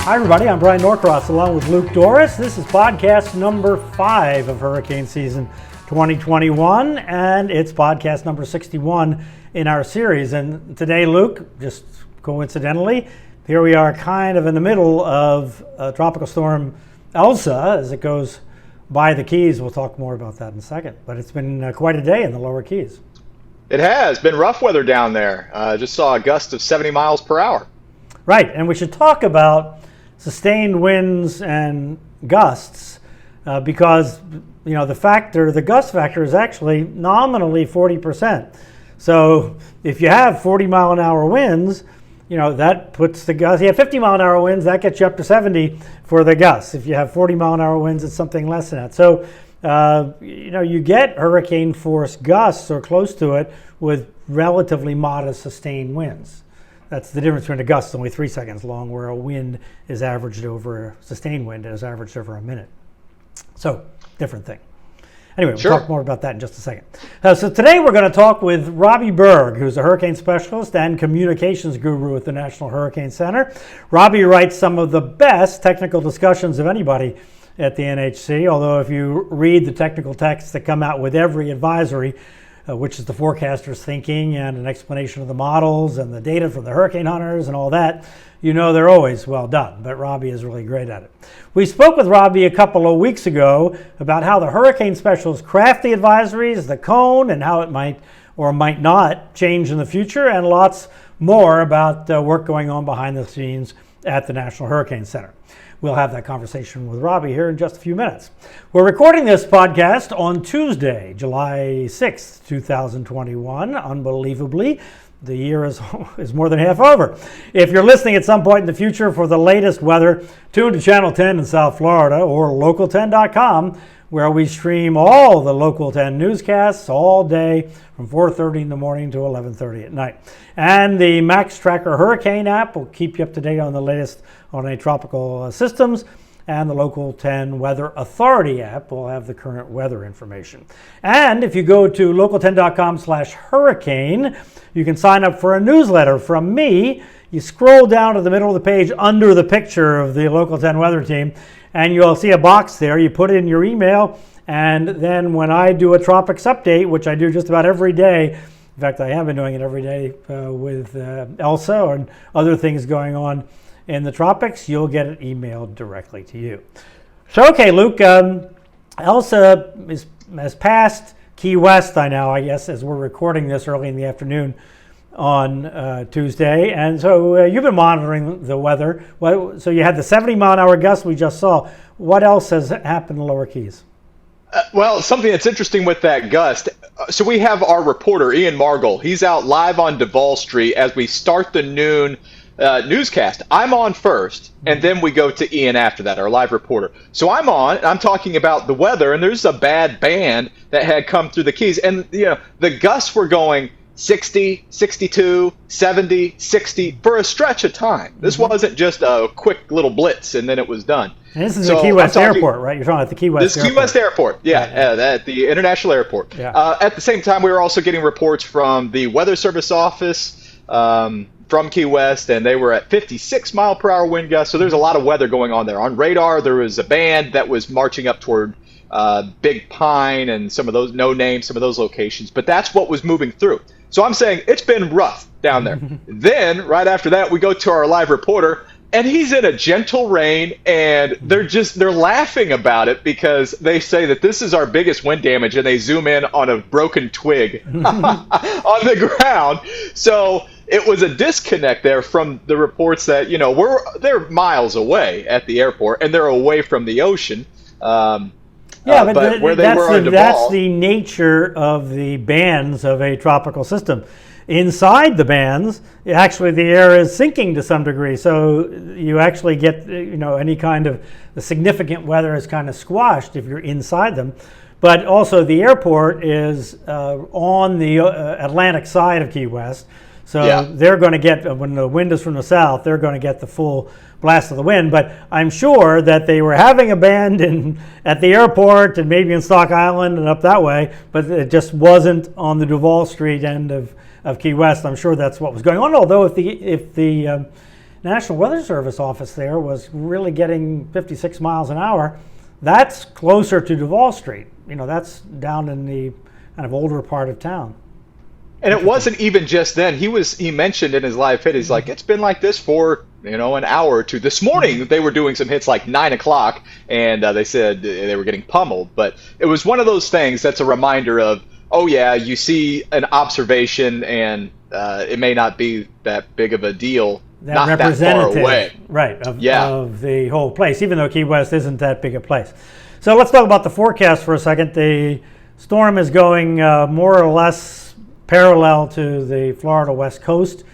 Hi, everybody. I'm Bryan Norcross along with Luke Doris. This is podcast number 5 of hurricane season 2021, and it's podcast number 61 in our series. And today, Luke, just coincidentally, here we are kind of in the middle of Tropical Storm Elsa as it goes by the Keys. We'll talk more about that in a second. But it's been quite a day in the lower Keys. It has been rough weather down there. Just saw a gust of 70 miles per hour. Right, and we should talk about sustained winds and gusts because the gust factor is actually nominally 40%. So if you have 40 mile an hour winds, that puts the gust. You have 50 mile an hour winds, that gets you up to 70 for the gusts. If you have 40 mile an hour winds, it's something less than that. So you get hurricane force gusts or close to it with relatively modest sustained winds. That's the difference between a gust is only 3 seconds long, where a wind is averaged over, a sustained wind is averaged over a minute. So, different thing. Anyway, we'll talk more about that in just a second. So today we're going to talk with Robbie Berg, who's a hurricane specialist and communications guru at the National Hurricane Center. Robbie writes some of the best technical discussions of anybody at the NHC, although if you read the technical texts that come out with every advisory, which is the forecaster's thinking and an explanation of the models and the data from the hurricane hunters and all that, they're always well done. But Robbie is really great at it. We spoke with Robbie a couple of weeks ago about how the hurricane specialists craft the advisories, the cone, and how it might or might not change in the future, and lots more about work going on behind the scenes at the National Hurricane Center. We'll have that conversation with Robbie here in just a few minutes. We're recording this podcast on Tuesday, July 6th, 2021. Unbelievably, the year is more than half over. If you're listening at some point in the future for the latest weather, tune to Channel 10 in South Florida or local10.com, where we stream all the Local 10 newscasts all day from 4:30 in the morning to 11:30 at night. And the Max Tracker Hurricane app will keep you up to date on the latest on any tropical systems. And the Local 10 Weather Authority app will have the current weather information. And if you go to local10.com/hurricane, you can sign up for a newsletter from me. You scroll down to the middle of the page under the picture of the Local 10 weather team, and you'll see a box there. You put in your email, and then when I do a tropics update, which I do just about every day, in fact, I have been doing it every day with Elsa and other things going on in the tropics, you'll get it emailed directly to you. So, okay, Luke, Elsa has passed Key West, I guess, as we're recording this early in the afternoon on Tuesday. And so you've been monitoring the weather. So you had the 70 mile an hour gust we just saw. What else has happened in the lower Keys? Well, something that's interesting with that gust. So we have our reporter, Ian Margol. He's out live on Duval Street as we start the noon newscast. I'm on first, and then we go to Ian after that, our live reporter. So I'm on, and I'm talking about the weather, and there's a bad band that had come through the Keys. And, the gusts were going 60, 62, 70, 60 for a stretch of time. This wasn't just a quick little blitz and then it was done. And this is the Key West Airport, right? You're talking about the Key West Airport. This Key West Airport, at the International Airport. Yeah. At the same time, we were also getting reports from the Weather Service office from Key West, and they were at 56 mile per hour wind gusts. So there's a lot of weather going on there. On radar, there was a band that was marching up toward Big Pine and some of those some of those locations. But that's what was moving through. So I'm saying it's been rough down there. Then, right after that, we go to our live reporter, and he's in a gentle rain, and they're laughing about it because they say that this is our biggest wind damage, and they zoom in on a broken twig on the ground. So it was a disconnect there from the reports that, they're miles away at the airport, and they're away from the ocean. But that's the nature of the bands of a tropical system. Inside the bands, actually the air is sinking to some degree, so you actually get any kind of the significant weather is kind of squashed if you're inside them. But also the airport is on the Atlantic side of Key West, so they're going to get, when the wind is from the south, they're going to get the full blast of the wind. But I'm sure that they were having a band at the airport and maybe in Stock Island and up that way, but it just wasn't on the Duval Street end of Key West. I'm sure that's what was going on. Although if the National Weather Service office there was really getting 56 miles an hour. That's closer to Duval Street. That's down in the kind of older part of town. And it wasn't even just then. He mentioned in his live hit, he's like, it's been like this for, an hour or two. This morning, they were doing some hits like 9 o'clock, and they said they were getting pummeled. But it was one of those things that's a reminder of, oh, yeah, you see an observation, and it may not be that big of a deal, not that far away. Right, of the whole place, even though Key West isn't that big a place. So let's talk about the forecast for a second. The storm is going more or less parallel to the Florida West Coast,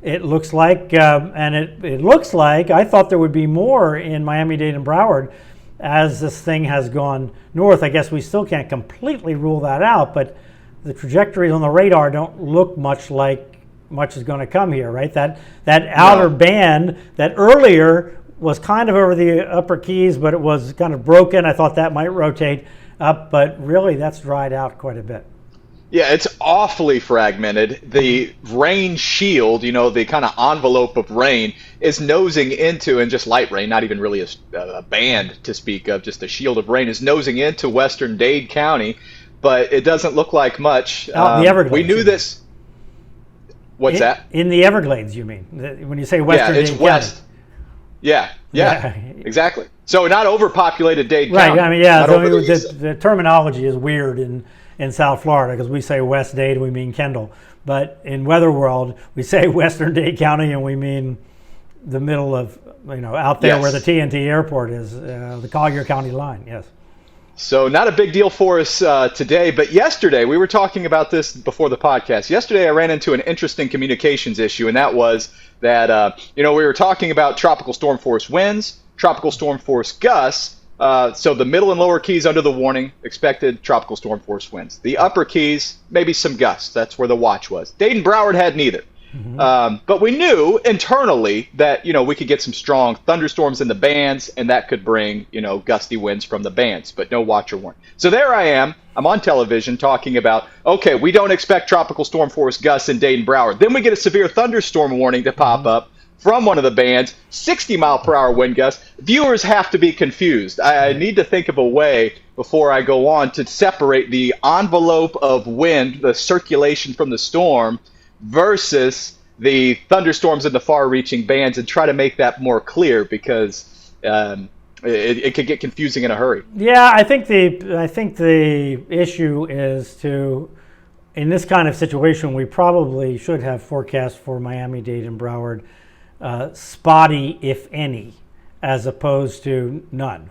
it looks like, and it looks like, I thought there would be more in Miami-Dade and Broward as this thing has gone north. I guess we still can't completely rule that out, but the trajectories on the radar don't look much like much is going to come here, right? That outer band that earlier was kind of over the upper Keys, but it was kind of broken. I thought that might rotate up, but really that's dried out quite a bit. Yeah, it's awfully fragmented. The rain shield, the kind of envelope of rain, is nosing into, and just light rain, not even really a band to speak of, just a shield of rain, is nosing into western Dade County, but it doesn't look like much. Out in the Everglades. We knew this. What's that? In the Everglades, you mean? When you say western Dade County. West. Yeah, exactly. So not overpopulated Dade County. Right, the terminology is weird in South Florida because we say West Dade, we mean Kendall. But in weather world, we say western Dade County and we mean the middle of, out there where the TNT airport is, the Collier County line, yes. So not a big deal for us today, but yesterday, we were talking about this before the podcast. Yesterday, I ran into an interesting communications issue, and that was that, we were talking about tropical storm force winds, tropical storm force gusts. So the middle and lower Keys under the warning, expected tropical storm force winds. The upper Keys, maybe some gusts. That's where the watch was. Dade and Broward had neither. Mm-hmm. But we knew internally that, we could get some strong thunderstorms in the bands, and that could bring, gusty winds from the bands, but no watch or warning. So there I am. I'm on television talking about, okay, we don't expect tropical storm force gusts in Dade and Broward. Then we get a severe thunderstorm warning to pop up from one of the bands, 60-mile-per-hour wind gusts. Viewers have to be confused. I need to think of a way before I go on to separate the envelope of wind, the circulation from the storm, versus the thunderstorms in the far-reaching bands, and try to make that more clear because it could get confusing in a hurry. Yeah, I think the issue is in this kind of situation, we probably should have forecasts for Miami-Dade and Broward spotty, if any, as opposed to none.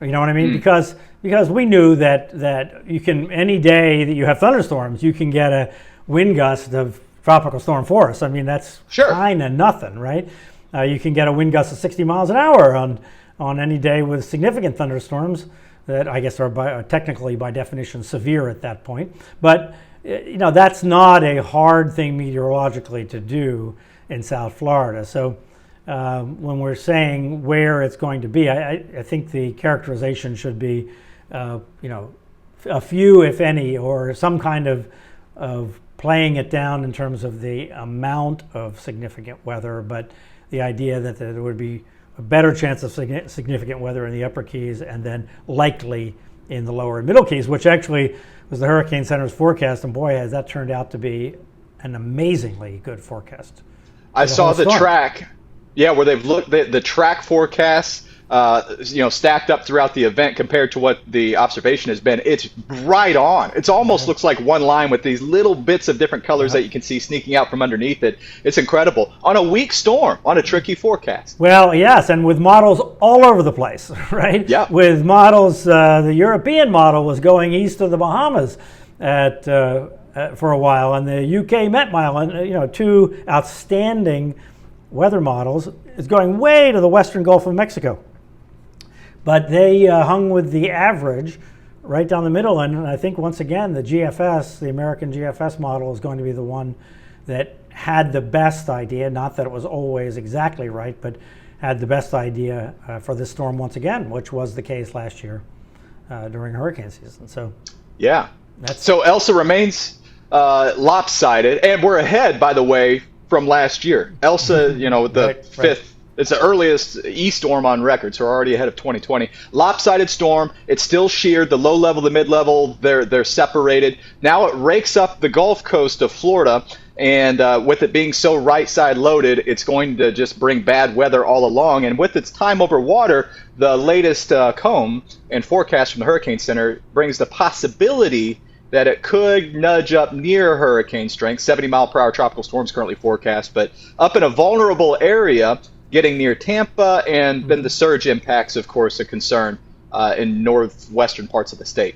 You know what I mean? Because we knew that you can, any day that you have thunderstorms, you can get a wind gust of tropical storm force. I mean, that's kind of nothing, right? You can get a wind gust of 60 miles an hour on any day with significant thunderstorms that I guess are technically by definition severe at that point. But that's not a hard thing meteorologically to do in South Florida. So when we're saying where it's going to be, I think the characterization should be, a few, if any, or some kind of playing it down in terms of the amount of significant weather, but the idea that there would be a better chance of significant weather in the upper Keys and then likely in the lower and middle Keys, which actually was the Hurricane Center's forecast, and boy, has that turned out to be an amazingly good forecast. I saw the track, where they've looked at the track forecasts, stacked up throughout the event compared to what the observation has been. It's right on. It almost looks like one line with these little bits of different colors that you can see sneaking out from underneath it. It's incredible. On a weak storm, on a tricky forecast. Well, yes, and with models all over the place, right? Yeah. With models, the European model was going east of the Bahamas for a while, and the UK Met model, and two outstanding weather models, is going way to the western Gulf of Mexico. But they hung with the average right down the middle, and I think once again the GFS, the American GFS model, is going to be the one that had the best idea, not that it was always exactly right, but had the best idea for this storm once again, which was the case last year during hurricane season. So so Elsa remains lopsided, and we're ahead, by the way, from last year. Elsa, the Right. fifth. It's the earliest E-storm on record, so we're already ahead of 2020. Lopsided storm. It's still sheared. The low level, the mid level, they're separated. Now it rakes up the Gulf Coast of Florida, and with it being so right side loaded, it's going to just bring bad weather all along. And with its time over water, the latest comb and forecast from the Hurricane Center brings the possibility that it could nudge up near hurricane strength. 70-mile-per-hour tropical storms currently forecast, but up in a vulnerable area, getting near Tampa, and then the surge impacts, of course, a concern in northwestern parts of the state.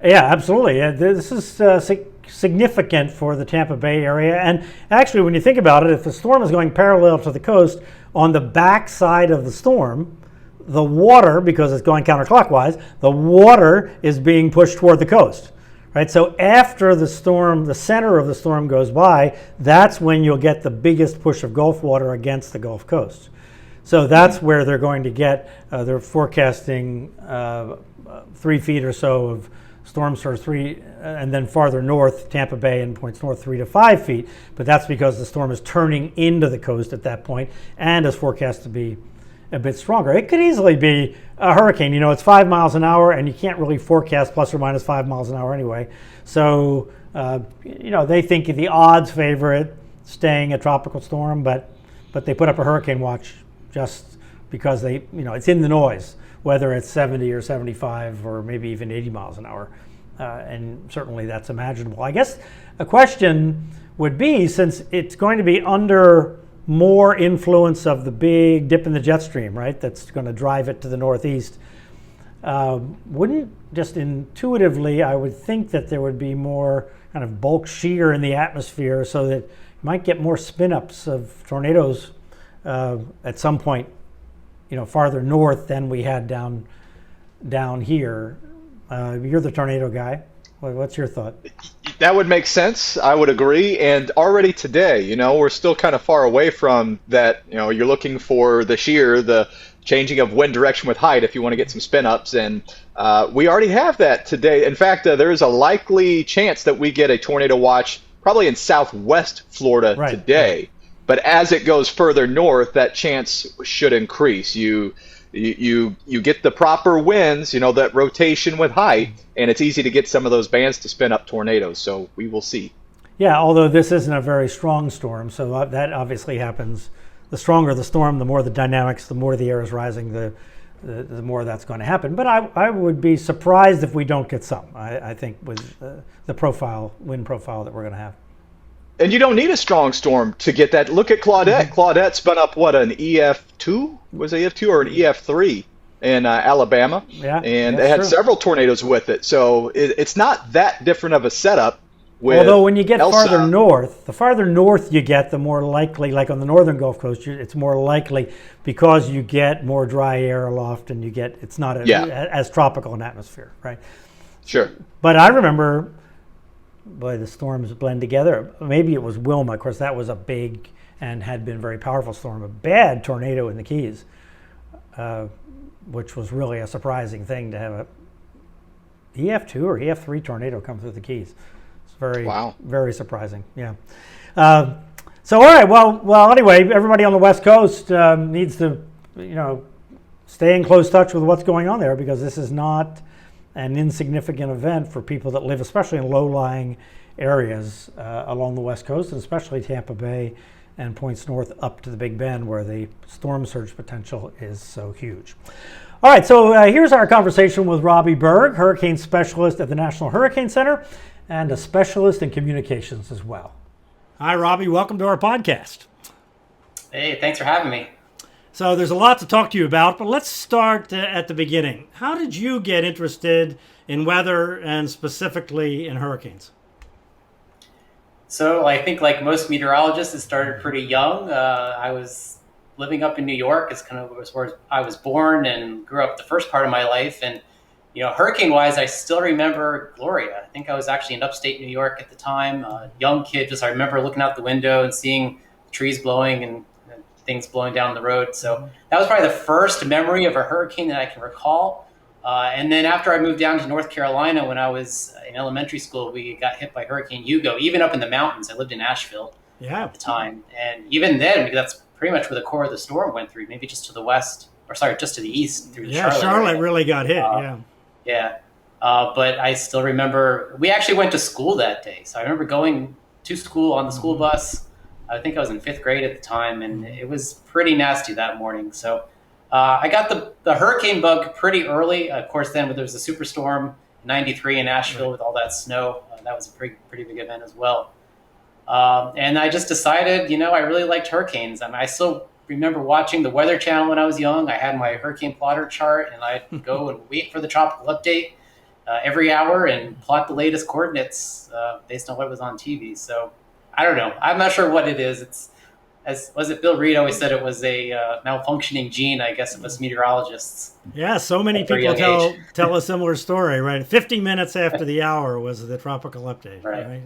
Yeah, absolutely. This is significant for the Tampa Bay area. And actually, when you think about it, if the storm is going parallel to the coast, on the back side of the storm, the water, because it's going counterclockwise, the water is being pushed toward the coast. Right, so after the storm, the center of the storm goes by, that's when you'll get the biggest push of Gulf water against the Gulf Coast. So that's where they're going to get, they're forecasting 3 feet or so of storm surge, and then farther north, Tampa Bay and points north 3 to 5 feet. But that's because the storm is turning into the coast at that point and is forecast to be a bit stronger. It could easily be a hurricane. It's 5 miles an hour, and you can't really forecast plus or minus 5 miles an hour anyway. So, they think the odds favor it staying a tropical storm, but they put up a hurricane watch just because it's in the noise, whether it's 70 or 75 or maybe even 80 miles an hour. And certainly that's imaginable. I guess a question would be, since it's going to be under more influence of the big dip in the jet stream, right, that's going to drive it to the northeast, wouldn't just intuitively, I would think that there would be more kind of bulk shear in the atmosphere so that you might get more spin-ups of tornadoes at some point, farther north than we had down here. You're the tornado guy. What's your thought? That would make sense. I would agree. And already today, we're still kind of far away from that. You're looking for the shear, the changing of wind direction with height if you want to get some spin ups. And we already have that today. In fact, there is a likely chance that we get a tornado watch probably in southwest Florida today. But as it goes further north, that chance should increase. You get the proper winds, that rotation with height, and it's easy to get some of those bands to spin up tornadoes. So we will see. Yeah, although this isn't a very strong storm, so that obviously happens. The stronger the storm, the more the dynamics, the more the air is rising, the more that's going to happen. But I would be surprised if we don't get some. I think with the wind profile that we're going to have. And you don't need a strong storm to get that. Look at Claudette. Claudette spun up, an EF2? Was it EF2 or an EF3 in Alabama? Yeah, and they had several tornadoes with it. So it's not that different of a setup. Although when you get Elsa, farther north, the farther north you get, the more likely, like on the northern Gulf Coast, it's more likely because you get more dry air aloft and it's not as tropical an atmosphere, right? Sure. But I remember, the storms blend together. Maybe it was Wilma. Of course, that was a big and had been very powerful storm. A bad tornado in the Keys, which was really a surprising thing to have a EF2 or EF3 tornado come through the Keys. It's very surprising. Yeah. So all right. Well. Anyway, everybody on the West Coast needs to, stay in close touch with what's going on there, because this is not an insignificant event for people that live, especially in low-lying areas along the West Coast, and especially Tampa Bay and points north up to the Big Bend, where the storm surge potential is so huge. All right, so here's our conversation with Robbie Berg, hurricane specialist at the National Hurricane Center and a specialist in communications as well. Hi, Robbie. Welcome to our podcast. Hey, thanks for having me. So there's a lot to talk to you about, but let's start at the beginning. How did you get interested in weather and specifically in hurricanes? So I think like most meteorologists, it started pretty young. I was living up in New York. It's kind of where I was born and grew up the first part of my life. And, hurricane-wise, I still remember Gloria. I think I was actually in upstate New York at the time, young kid. I remember looking out the window and seeing trees blowing and things blowing down the road. So that was probably the first memory of a hurricane that I can recall. And then after I moved down to North Carolina, when I was in elementary school, we got hit by Hurricane Hugo, even up in the mountains. I lived in Asheville. at the time. And even then, that's pretty much where the core of the storm went through, maybe just to the west, or sorry, just to the east through Charlotte. Charlotte really got hit, Yeah. But I still remember, we actually went to school that day. So I remember going to school on the school bus. I think I was in 5th grade at the time, and it was pretty nasty that morning. So I got the hurricane bug pretty early. Of course, then there was the superstorm, 93 in Asheville with all that snow. That was a pretty big event as well. And I just decided, I really liked hurricanes. I still remember watching the Weather Channel when I was young. I had my hurricane plotter chart, and I'd go and wait for the tropical update every hour and plot the latest coordinates based on what was on TV. So I don't know. I'm not sure what it is. It's, was it Bill Reed always said it was a malfunctioning gene, I guess, of us meteorologists. Yeah, so many people tell a similar story, right? 50 minutes after the hour was the tropical update, right?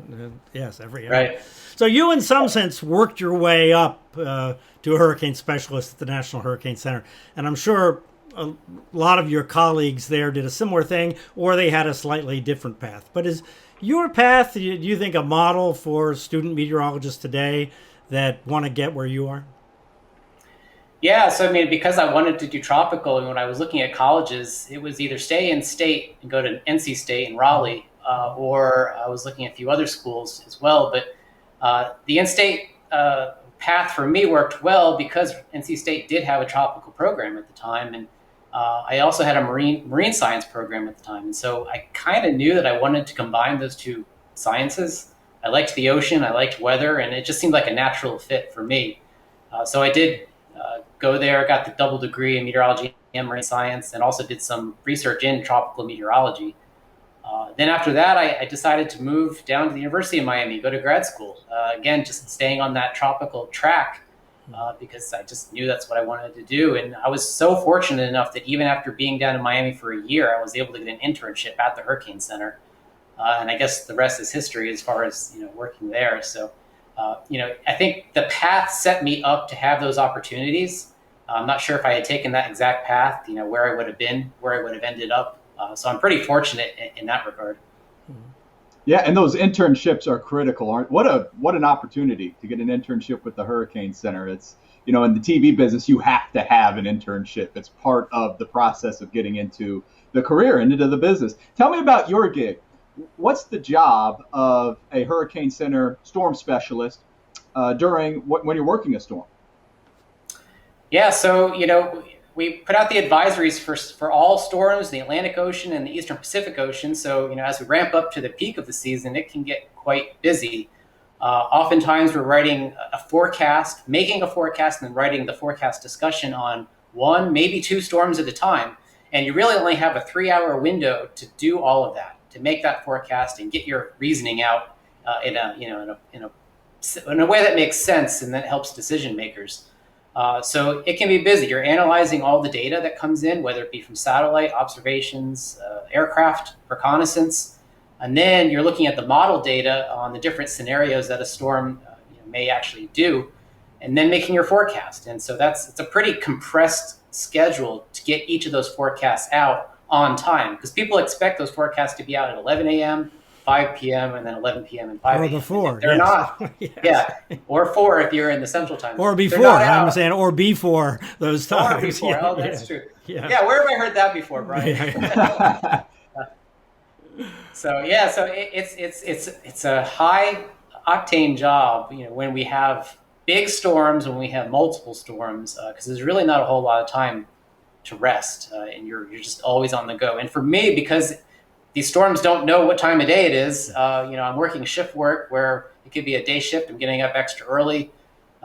Yes, every hour. Right. So you, in some sense, worked your way up to a hurricane specialist at the National Hurricane Center. And I'm sure a lot of your colleagues there did a similar thing, or they had a slightly different path. But is your path, do you think, a model for student meteorologists today that want to get where you are? Yeah, so because I wanted to do tropical, and when I was looking at colleges, it was either stay in state and go to NC State in Raleigh, or I was looking at a few other schools as well. But the in-state path for me worked well because NC State did have a tropical program at the time, and I also had a marine science program at the time. And so I kind of knew that I wanted to combine those two sciences. I liked the ocean, I liked weather, and it just seemed like a natural fit for me. So I did go there, got the double degree in meteorology and marine science, and also did some research in tropical meteorology. Then after that, I decided to move down to the University of Miami, go to grad school. Again, just staying on that tropical track because I just knew that's what I wanted to do. And I was so fortunate enough that even after being down in Miami for a year, I was able to get an internship at the Hurricane Center. And I guess the rest is history as far as, working there. So, I think the path set me up to have those opportunities. I'm not sure if I had taken that exact path, where I would have been, where I would have ended up. So I'm pretty fortunate in that regard. Yeah, and those internships are critical, aren't? What an opportunity to get an internship with the Hurricane Center. It's, in the TV business, you have to have an internship. It's part of the process of getting into the career and into the business. Tell me about your gig. What's the job of a Hurricane Center storm specialist when you're working a storm? Yeah, so, we put out the advisories for all storms, the Atlantic Ocean and the Eastern Pacific Ocean. So, as we ramp up to the peak of the season, it can get quite busy. Oftentimes we're writing a forecast, making a forecast, and then writing the forecast discussion on one, maybe two storms at a time. And you really only have a 3-hour window to do all of that, to make that forecast and get your reasoning out in a way that makes sense and that helps decision makers. So it can be busy. You're analyzing all the data that comes in, whether it be from satellite observations, aircraft reconnaissance, and then you're looking at the model data on the different scenarios that a storm may actually do, and then making your forecast. And so it's a pretty compressed schedule to get each of those forecasts out on time, because people expect those forecasts to be out at 11 a.m., 5 p.m., and then 11 p.m. and 5 a.m. Or before. They're not. Yes. Yeah. Or 4 if you're in the Central Time. Or before. I'm saying or before those times. Or before. Oh, that's true. Yeah. Where have I heard that before, Bryan? So it's a high octane job, when we have big storms, when we have multiple storms, because there's really not a whole lot of time to rest, and you're just always on the go. And for me, because these storms don't know what time of day it is, I'm working shift work where it could be a day shift. I'm getting up extra early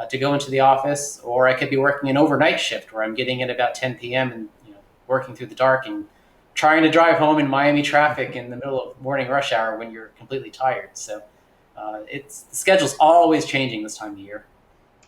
to go into the office, or I could be working an overnight shift where I'm getting in about 10 p.m. and working through the dark and trying to drive home in Miami traffic in the middle of morning rush hour when you're completely tired. So the schedule's always changing this time of year.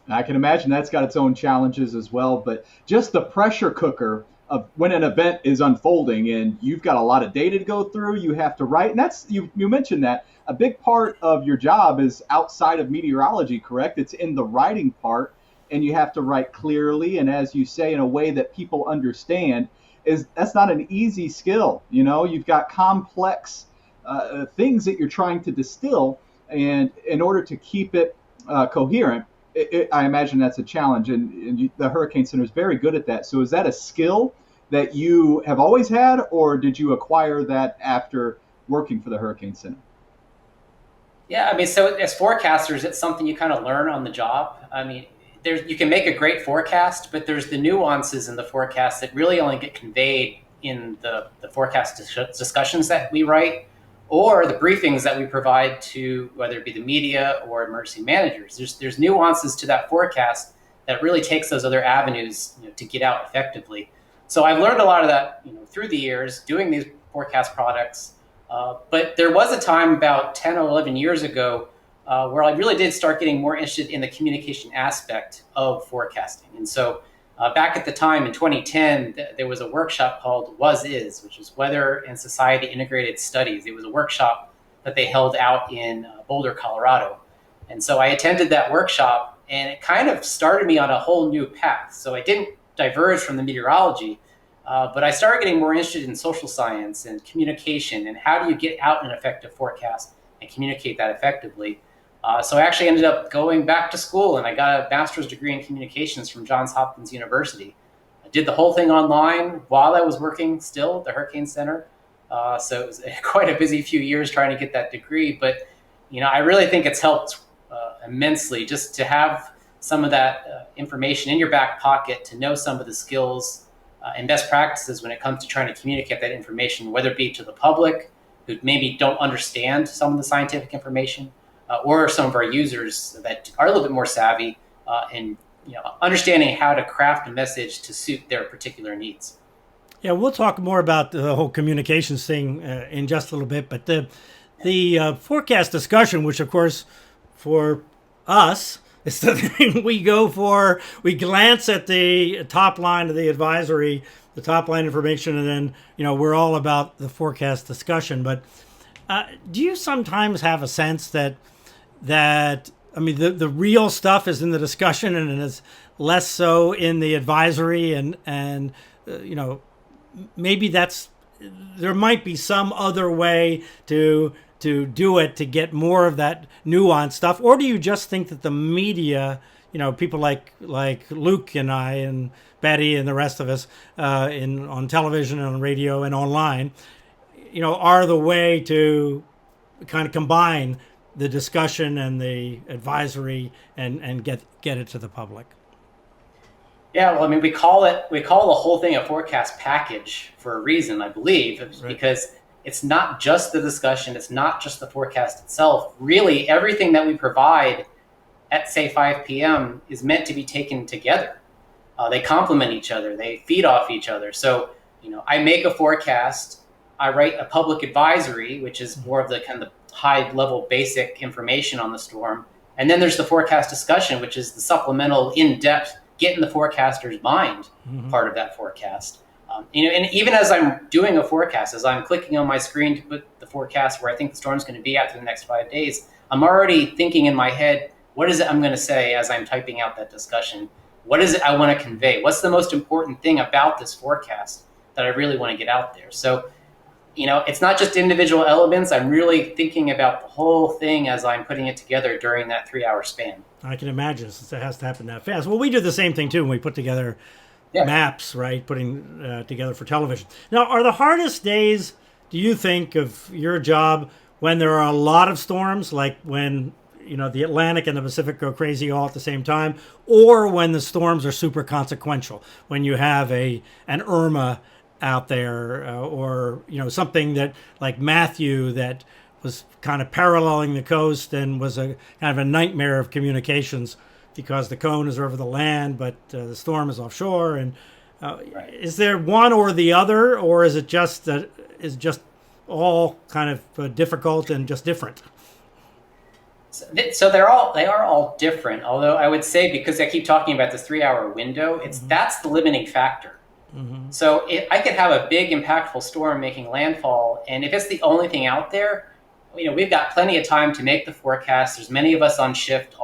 I can imagine that's got its own challenges as well, but just the pressure cooker of when an event is unfolding and you've got a lot of data to go through, you have to write. And that's, you mentioned that a big part of your job is outside of meteorology, correct? It's in the writing part, and you have to write clearly. And as you say, in a way that people understand. That's not an easy skill. You've got complex things that you're trying to distill, and in order to keep it coherent, I imagine that's a challenge, and the Hurricane Center is very good at that. So is that a skill that you have always had, or did you acquire that after working for the Hurricane Center? Yeah, I mean, so as forecasters, it's something you kind of learn on the job. I mean, you can make a great forecast, but there's the nuances in the forecast that really only get conveyed in the forecast discussions that we write, or the briefings that we provide to whether it be the media or emergency managers. There's nuances to that forecast that really takes those other avenues, to get out effectively. So I've learned a lot of that, through the years doing these forecast products. But there was a time about 10 or 11 years ago where I really did start getting more interested in the communication aspect of forecasting. And so back at the time in 2010, there was a workshop called WAS-IS, which is Weather and Society Integrated Studies. It was a workshop that they held out in Boulder, Colorado. And so I attended that workshop, and it kind of started me on a whole new path. So I didn't diverge from the meteorology, but I started getting more interested in social science and communication, and how do you get out an effective forecast and communicate that effectively. So I actually ended up going back to school, and I got a master's degree in communications from Johns Hopkins University. I did the whole thing online while I was working still at the Hurricane Center. So it was quite a busy few years trying to get that degree, but I really think it's helped immensely just to have some of that information in your back pocket, to know some of the skills and best practices when it comes to trying to communicate that information, whether it be to the public who maybe don't understand some of the scientific information, or some of our users that are a little bit more savvy in understanding how to craft a message to suit their particular needs. Yeah, we'll talk more about the whole communications thing in just a little bit, but the forecast discussion, which of course for us is the thing we go for. We glance at the top line of the advisory, the top line information, and then we're all about the forecast discussion. But do you sometimes have a sense that I mean the real stuff is in the discussion and is less so in the advisory, and maybe there might be some other way to do it to get more of that nuanced stuff? Or do you just think that the media, people like Luke and I and Betty and the rest of us on television and on radio and online, are the way to kind of combine the discussion and the advisory and get it to the public? Yeah, well, I mean, we call the whole thing a forecast package for a reason, I believe, right? Because it's not just the discussion, it's not just the forecast itself. Really, everything that we provide at, say, 5 p.m. is meant to be taken together. They complement each other, they feed off each other. So, I make a forecast, I write a public advisory, which is more of the kind of high-level basic information on the storm. And then there's the forecast discussion, which is the supplemental, in-depth, get in the forecaster's mind part of that forecast. And even as I'm doing a forecast, as I'm clicking on my screen to put the forecast where I think the storm's going to be after the next 5 days, I'm already thinking in my head, what is it I'm going to say as I'm typing out that discussion? What is it I want to convey? What's the most important thing about this forecast that I really want to get out there? So, it's not just individual elements. I'm really thinking about the whole thing as I'm putting it together during that 3-hour span. I can imagine, since it has to happen that fast. Well, we do the same thing too when we put together maps, right? Putting together for television. Now, are the hardest days, do you think, of your job when there are a lot of storms, like when the Atlantic and the Pacific go crazy all at the same time, or when the storms are super consequential, when you have an Irma out there, or something that like Matthew that was kind of paralleling the coast and was a kind of a nightmare of communications because the cone is over the land, but the storm is offshore. And right. Is there one or the other, or is it just all kind of difficult and just different? So they are all different. Although I would say, because I keep talking about this 3-hour window, that's the limiting factor. So I could have a big impactful storm making landfall, and if it's the only thing out there, we've got plenty of time to make the forecast. There's many of us on shift,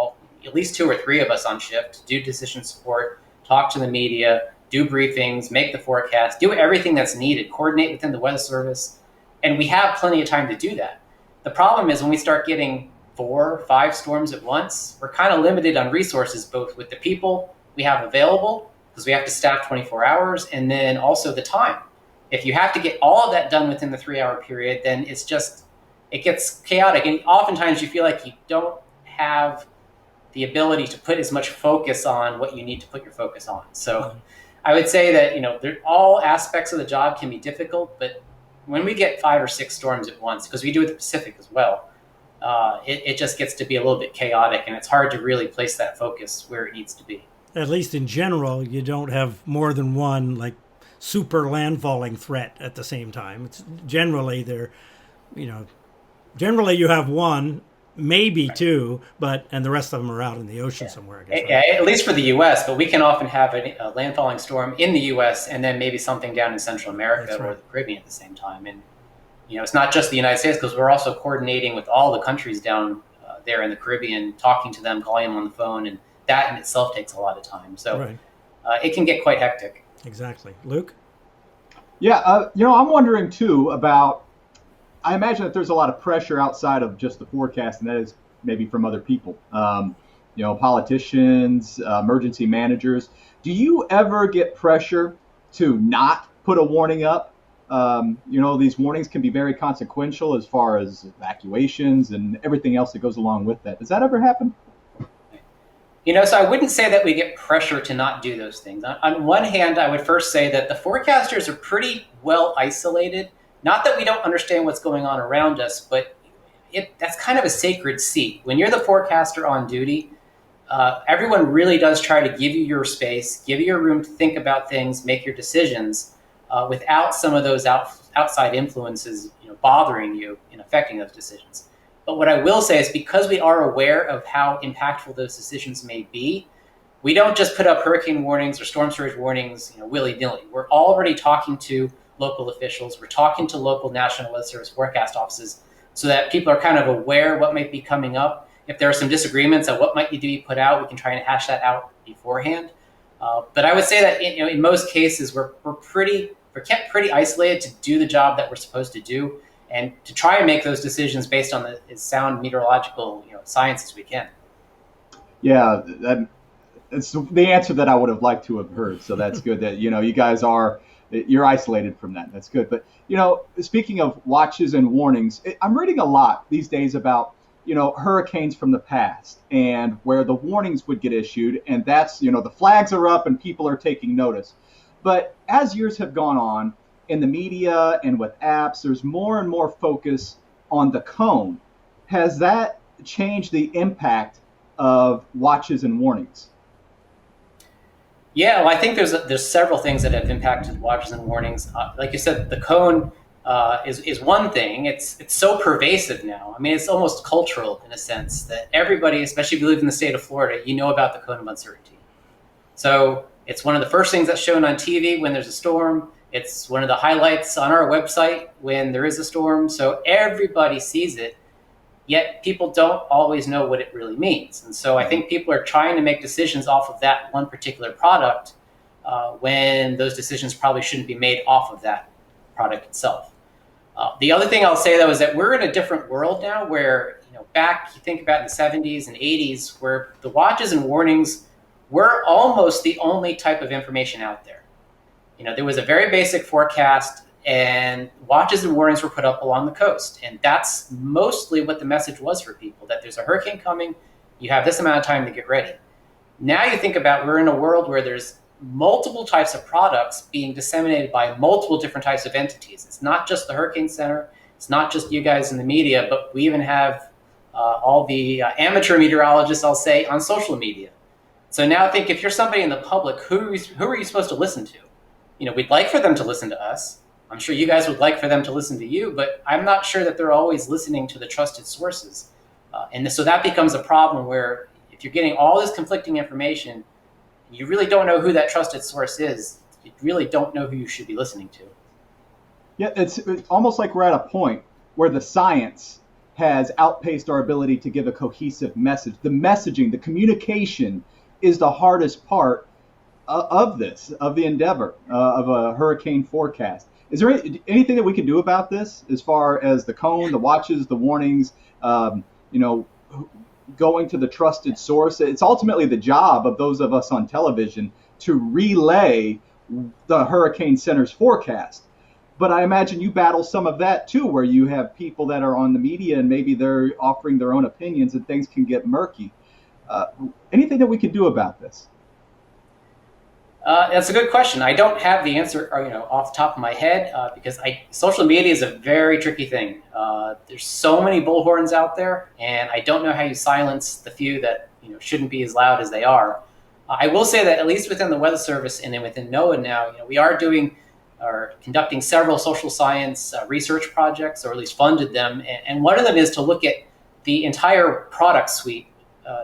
at least 2 or 3 of us on shift, do decision support, talk to the media, do briefings, make the forecast, do everything that's needed, coordinate within the Weather Service, and we have plenty of time to do that. The problem is when we start getting 4, 5 storms at once, we're kind of limited on resources, both with the people we have available, because we have to staff 24 hours, and then also the time. If you have to get all of that done within the 3-hour period, then it gets chaotic. And oftentimes you feel like you don't have the ability to put as much focus on what you need to put your focus on. So I would say that, all aspects of the job can be difficult, but when we get 5 or 6 storms at once, because we do it in the Pacific as well, it just gets to be a little bit chaotic, and it's hard to really place that focus where it needs to be. At least in general, you don't have more than one like super landfalling threat at the same time. It's generally generally you have one, maybe two, and the rest of them are out in the ocean somewhere, I guess. Yeah, at least for the U.S., but we can often have a landfalling storm in the U.S. and then maybe something down in Central America or the Caribbean at the same time. And it's not just the United States, because we're also coordinating with all the countries down there in the Caribbean, talking to them, calling them on the phone, and that in itself takes a lot of time. So it can get quite hectic. Exactly. Luke? Yeah, I'm wondering too about, I imagine that there's a lot of pressure outside of just the forecast, and that is maybe from other people, politicians, emergency managers. Do you ever get pressure to not put a warning up? These warnings can be very consequential as far as evacuations and everything else that goes along with that. Does that ever happen? So I wouldn't say that we get pressure to not do those things. On one hand, I would first say that the forecasters are pretty well isolated. Not that we don't understand what's going on around us, but that's kind of a sacred seat. When you're the forecaster on duty, everyone really does try to give you your space, give you your room to think about things, make your decisions without some of those outside influences bothering you and affecting those decisions. But what I will say is, because we are aware of how impactful those decisions may be, we don't just put up hurricane warnings or storm surge warnings willy-nilly. We're already talking to local officials. We're talking to local National Weather Service forecast offices so that people are kind of aware what might be coming up. If there are some disagreements on what might need to be put out, we can try and hash that out beforehand. But I would say that in most cases, we're kept pretty isolated to do the job that we're supposed to do, and to try and make those decisions based on as sound meteorological science as we can. Yeah, it's the answer that I would have liked to have heard. So that's good that you guys you're isolated from that. That's good. But speaking of watches and warnings, I'm reading a lot these days about hurricanes from the past and where the warnings would get issued, and that's the flags are up and people are taking notice. But as years have gone on, in the media and with apps, there's more and more focus on the cone. Has that changed the impact of watches and warnings? Yeah, well, I think there's several things that have impacted watches and warnings. Like you said, the cone is one thing. It's so pervasive now. I mean, it's almost cultural in a sense that everybody, especially if you live in the state of Florida, about the cone of uncertainty. So it's one of the first things that's shown on TV when there's a storm. It's one of the highlights on our website when there is a storm. So everybody sees it, yet people don't always know what it really means. And so I think people are trying to make decisions off of that one particular product when those decisions probably shouldn't be made off of that product itself. The other thing I'll say, though, is that we're in a different world now where, back, you think about in the 70s and 80s, where the watches and warnings were almost the only type of information out there. There was a very basic forecast, and watches and warnings were put up along the coast. And that's mostly what the message was for people, that there's a hurricane coming, you have this amount of time to get ready. Now you think about, we're in a world where there's multiple types of products being disseminated by multiple different types of entities. It's not just the Hurricane Center, it's not just you guys in the media, but we even have all the amateur meteorologists, I'll say, on social media. So now think, if you're somebody in the public, who are you supposed to listen to? We'd like for them to listen to us. I'm sure you guys would like for them to listen to you, but I'm not sure that they're always listening to the trusted sources. So that becomes a problem where if you're getting all this conflicting information, you really don't know who that trusted source is. You really don't know who you should be listening to. Yeah, it's almost like we're at a point where the science has outpaced our ability to give a cohesive message. The messaging, the communication is the hardest part of the endeavor of a hurricane forecast. Is there anything that we can do about this as far as the cone, the watches, the warnings, going to the trusted source. It's ultimately the job of those of us on television to relay the Hurricane Center's forecast. But I imagine you battle some of that too, where you have people that are on the media and maybe they're offering their own opinions and things can get murky. Anything that we can do about this? That's a good question. I don't have the answer, off the top of my head, because social media is a very tricky thing. There's so many bullhorns out there, and I don't know how you silence the few that shouldn't be as loud as they are. I will say that at least within the Weather Service and then within NOAA now, we are doing or conducting several social science research projects, or at least funded them. And one of them is to look at the entire product suite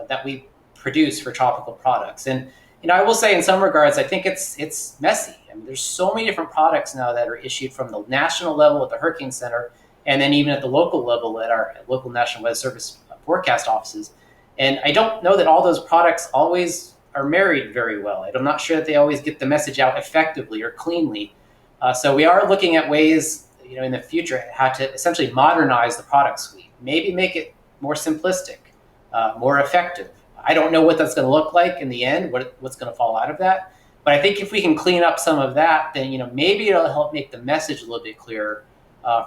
that we produce for tropical products. And I will say in some regards, I think it's messy. I mean, there's so many different products now that are issued from the national level at the Hurricane Center, and then even at the local level at our local National Weather Service forecast offices. And I don't know that all those products always are married very well. I'm not sure that they always get the message out effectively or cleanly. So we are looking at ways, in the future, how to essentially modernize the product suite, maybe make it more simplistic, more effective. I don't know what that's going to look like in the end, what's going to fall out of that. But I think if we can clean up some of that, then maybe it'll help make the message a little bit clearer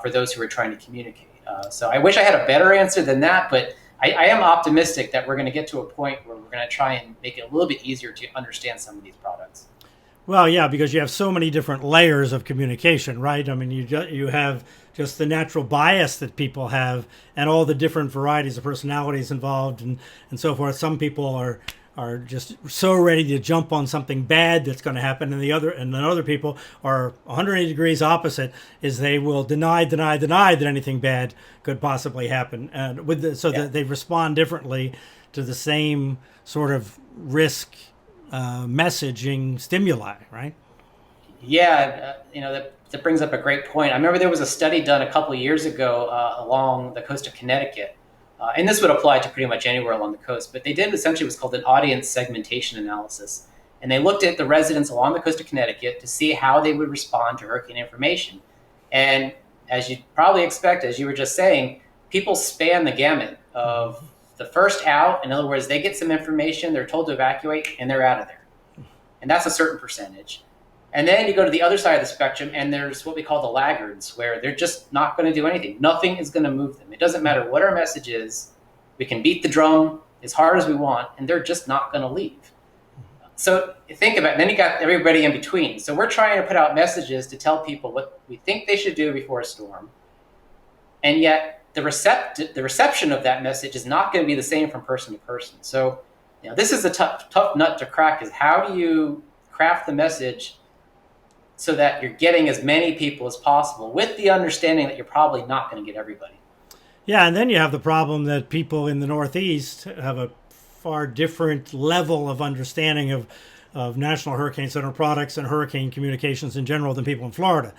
for those who are trying to communicate. So I wish I had a better answer than that, but I am optimistic that we're going to get to a point where we're going to try and make it a little bit easier to understand some of these products. Well, yeah, because you have so many different layers of communication, right? I mean, you have just the natural bias that people have and all the different varieties of personalities involved and so forth. Some people are just so ready to jump on something bad that's going to happen, and other people are 180 degrees opposite, is they will deny that anything bad could possibly happen, and that they respond differently to the same sort of risk messaging stimuli, right? Yeah, that brings up a great point. I remember there was a study done a couple of years ago along the coast of Connecticut, and this would apply to pretty much anywhere along the coast, but they did essentially what's called an audience segmentation analysis. And they looked at the residents along the coast of Connecticut to see how they would respond to hurricane information. And as you'd probably expect, as you were just saying, people span the gamut of the first out. In other words, they get some information, they're told to evacuate, and they're out of there. And that's a certain percentage. And then you go to the other side of the spectrum, and there's what we call the laggards, where they're just not going to do anything. Nothing is going to move them. It doesn't matter what our message is. We can beat the drum as hard as we want, and they're just not going to leave. So think about it. Then you got everybody in between. So we're trying to put out messages to tell people what we think they should do before a storm. And yet the reception of that message is not going to be the same from person to person. So this is a tough nut to crack, is how do you craft the message so that you're getting as many people as possible with the understanding that you're probably not going to get everybody. Yeah, and then you have the problem that people in the Northeast have a far different level of understanding of National Hurricane Center products and hurricane communications in general than people in Florida,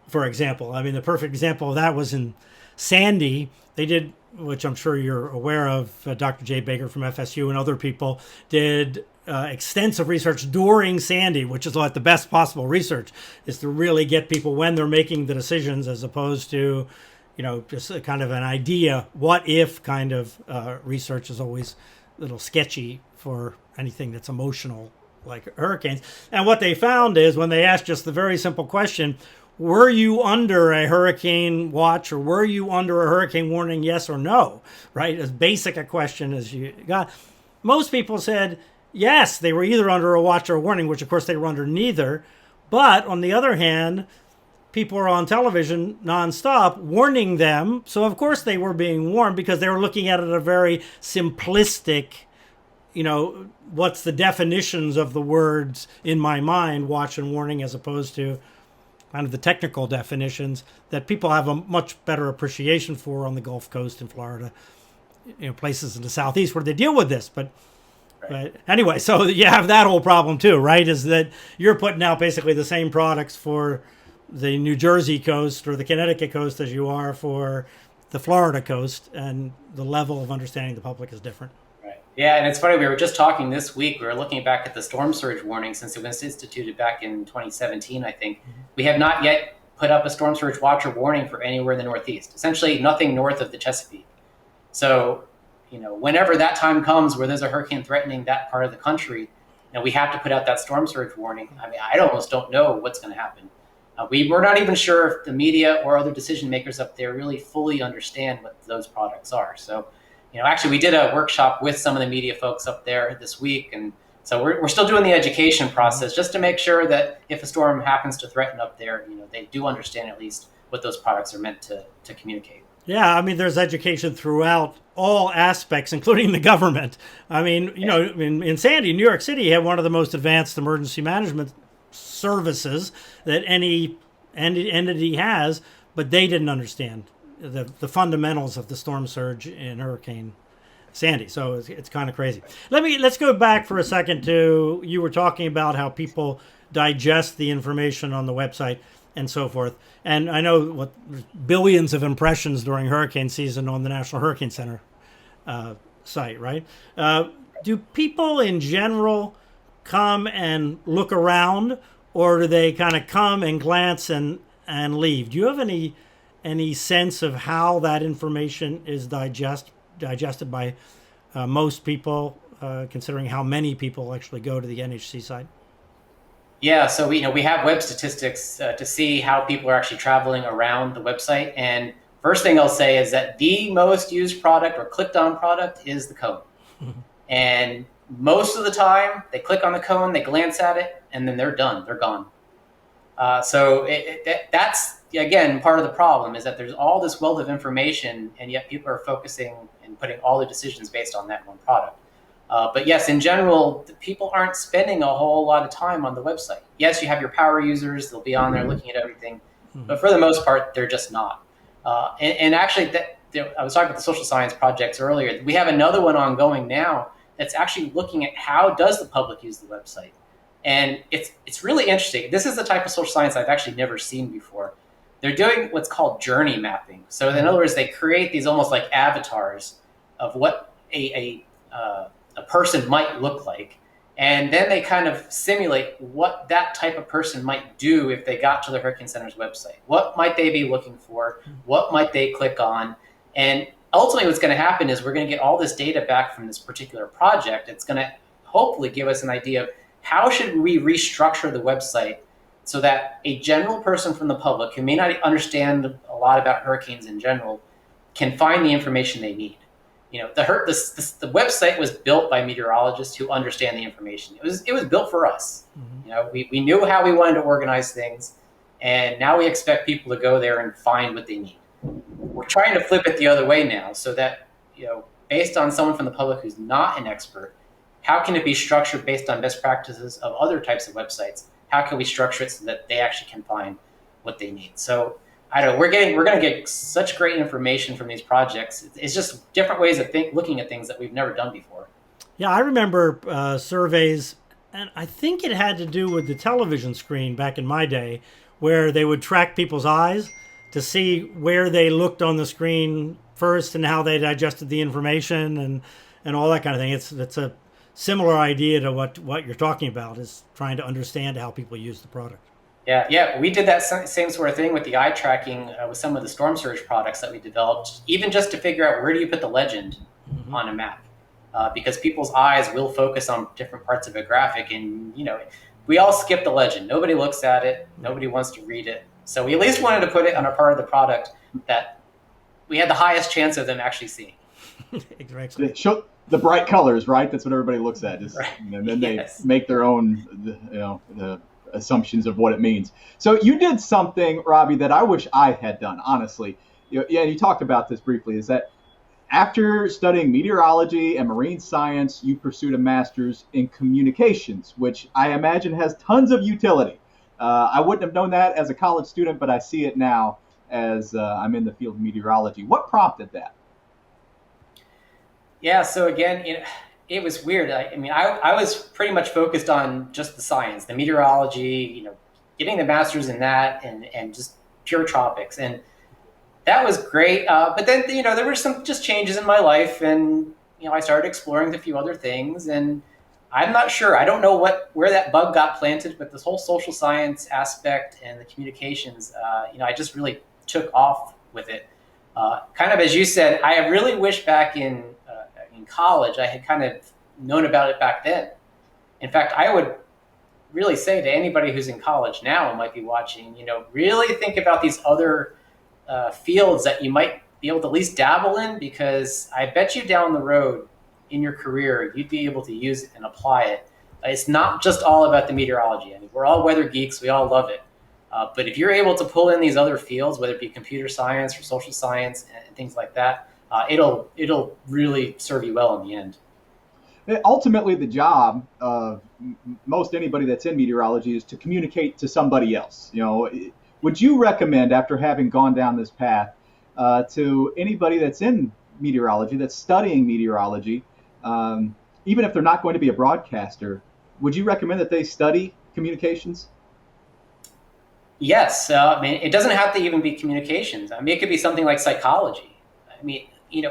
for example. I mean, the perfect example of that was in Sandy. They did, which I'm sure you're aware of, Dr. Jay Baker from FSU and other people did extensive research during Sandy, which is like the best possible research, is to really get people when they're making the decisions, as opposed to, just a kind of an idea, what if kind of research is always a little sketchy for anything that's emotional like hurricanes. And what they found is when they asked just the very simple question, were you under a hurricane watch or were you under a hurricane warning, yes or no, right? As basic a question as you got. Most people said, yes, they were either under a watch or a warning, which of course they were under neither. But on the other hand, people are on television nonstop warning them. So of course they were being warned because they were looking at it a very simplistic, what's the definitions of the words in my mind, watch and warning, as opposed to kind of the technical definitions that people have a much better appreciation for on the Gulf Coast in Florida, places in the Southeast where they deal with this. But anyway, so you have that whole problem too, right? Is that you're putting out basically the same products for the New Jersey coast or the Connecticut coast as you are for the Florida coast, and the level of understanding the public is different. Right. Yeah, and it's funny, we were just talking this week, we were looking back at the storm surge warning since it was instituted back in 2017, I think. Mm-hmm. We have not yet put up a storm surge watch or warning for anywhere in the Northeast, essentially nothing north of the Chesapeake. So, whenever that time comes where there's a hurricane threatening that part of the country, we have to put out that storm surge warning. I mean, I almost don't know what's going to happen. We're not even sure if the media or other decision makers up there really fully understand what those products are. So, actually, we did a workshop with some of the media folks up there this week, and so we're still doing the education process just to make sure that if a storm happens to threaten up there, they do understand at least what those products are meant to communicate. Yeah, I mean, there's education throughout all aspects, including the government. I mean, in Sandy, New York City, you have one of the most advanced emergency management services that any entity has, but they didn't understand the fundamentals of the storm surge in Hurricane Sandy. So it's kind of crazy. Let's go back for a second to, you were talking about how people digest the information on the website and so forth. And I know billions of impressions during hurricane season on the National Hurricane Center site, right? Do people in general come and look around, or do they kind of come and glance and leave? Do you have any sense of how that information is digested by most people, considering how many people actually go to the NHC site? Yeah, so we have web statistics to see how people are actually traveling around the website. And first thing I'll say is that the most used product or clicked on product is the cone. And most of the time, they click on the cone, they glance at it, and then they're done. They're gone. So that's, again, part of the problem is that there's all this wealth of information, and yet people are focusing and putting all their decisions based on that one product. But yes, in general, people aren't spending a whole lot of time on the website. Yes, you have your power users. They'll be on there looking at everything. But for the most part, they're just not. And actually, I was talking about the social science projects earlier. We have another one ongoing now that's actually looking at how does the public use the website. And it's really interesting. This is the type of social science I've actually never seen before. They're doing what's called journey mapping. So in other words, they create these almost like avatars of what a person might look like. And then they kind of simulate what that type of person might do if they got to the Hurricane Center's website. What might they be looking for? What might they click on? And ultimately what's going to happen is we're going to get all this data back from this particular project. It's going to hopefully give us an idea of how should we restructure the website so that a general person from the public who may not understand a lot about hurricanes in general can find the information they need. The website was built by meteorologists who understand the information. It was built for us. We knew how we wanted to organize things, and now we expect people to go there and find what they need. We're trying to flip it the other way now, so that based on someone from the public who's not an expert, how can it be structured based on best practices of other types of websites? How can we structure it so that they actually can find what they need? So I don't know, we're going to get such great information from these projects. It's just different ways of looking at things that we've never done before. Yeah, I remember surveys, and I think it had to do with the television screen back in my day, where they would track people's eyes to see where they looked on the screen first and how they digested the information and all that kind of thing. It's a similar idea to what you're talking about, is trying to understand how people use the product. Yeah, we did that same sort of thing with the eye tracking with some of the storm surge products that we developed, even just to figure out where do you put the legend on a map, because people's eyes will focus on different parts of a graphic, and we all skip the legend. Nobody looks at it. Nobody wants to read it. So we at least wanted to put it on a part of the product that we had the highest chance of them actually seeing. Exactly. Show the bright colors, right? That's what everybody looks at. Right. And then they make their own, the assumptions of what it means. So you did something, Robbie, that I wish I had done, honestly. You talked about this briefly, is that after studying meteorology and marine science, you pursued a master's in communications, which I imagine has tons of utility. I wouldn't have known that as a college student, but I see it now as I'm in the field of meteorology. What prompted that? Yeah, so again, it was weird. I was pretty much focused on just the science, the meteorology, getting the master's in that and just pure tropics. And that was great. But then, there were some just changes in my life, and, I started exploring a few other things, and I'm not sure. I don't know where that bug got planted, but this whole social science aspect and the communications, I just really took off with it. Kind of as you said, I really wish back in in college, I had kind of known about it back then. In fact, I would really say to anybody who's in college now and might be watching, really think about these other fields that you might be able to at least dabble in, because I bet you down the road in your career, you'd be able to use it and apply it. It's not just all about the meteorology. I mean, we're all weather geeks. We all love it. But if you're able to pull in these other fields, whether it be computer science or social science and things like that, it'll really serve you well in the end. Ultimately, the job of most anybody that's in meteorology is to communicate to somebody else. Would you recommend, after having gone down this path, to anybody that's in meteorology, that's studying meteorology, even if they're not going to be a broadcaster, would you recommend that they study communications? Yes. I mean, it doesn't have to even be communications. I mean, it could be something like psychology. I mean,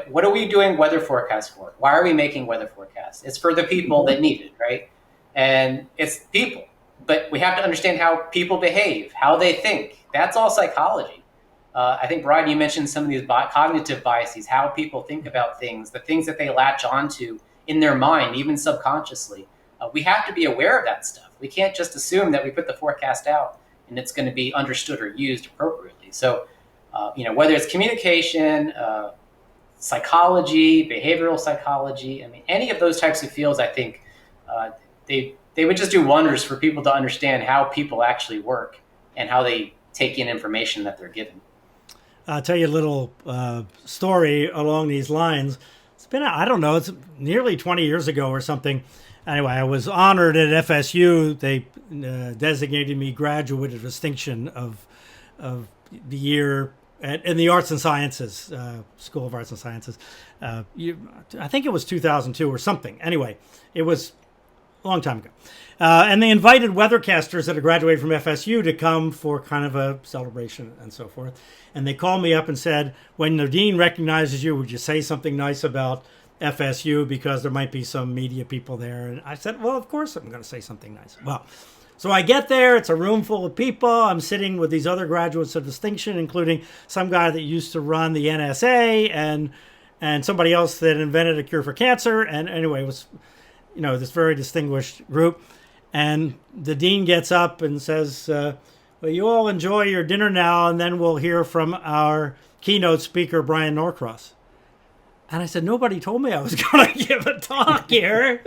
what are we doing weather forecasts for? Why are we making weather forecasts? It's for the people that need it, right? And it's people. But we have to understand how people behave, how they think. That's all psychology. I think, Bryan, you mentioned some of these cognitive biases, how people think about things, the things that they latch onto in their mind, even subconsciously. We have to be aware of that stuff. We can't just assume that we put the forecast out and it's going to be understood or used appropriately. So, whether it's communication, psychology, behavioral psychology, I mean, any of those types of fields, I think they would just do wonders for people to understand how people actually work and how they take in information that they're given. I'll tell you a little story along these lines. It's been, I don't know, it's nearly 20 years ago or something. Anyway, I was honored at FSU. They designated me graduate of distinction of the year in the Arts and Sciences, School of Arts and Sciences. I think it was 2002 or something. Anyway, it was a long time ago. And they invited weathercasters that had graduated from FSU to come for kind of a celebration and so forth. And they called me up and said, when the dean recognizes you, would you say something nice about FSU, because there might be some media people there? And I said, well, of course I'm going to say something nice. Well, so I get there, it's a room full of people. I'm sitting with these other graduates of distinction, including some guy that used to run the NSA and somebody else that invented a cure for cancer. And anyway, it was, this very distinguished group. And the dean gets up and says, well, you all enjoy your dinner now, and then we'll hear from our keynote speaker, Bryan Norcross. And I said, nobody told me I was going to give a talk here.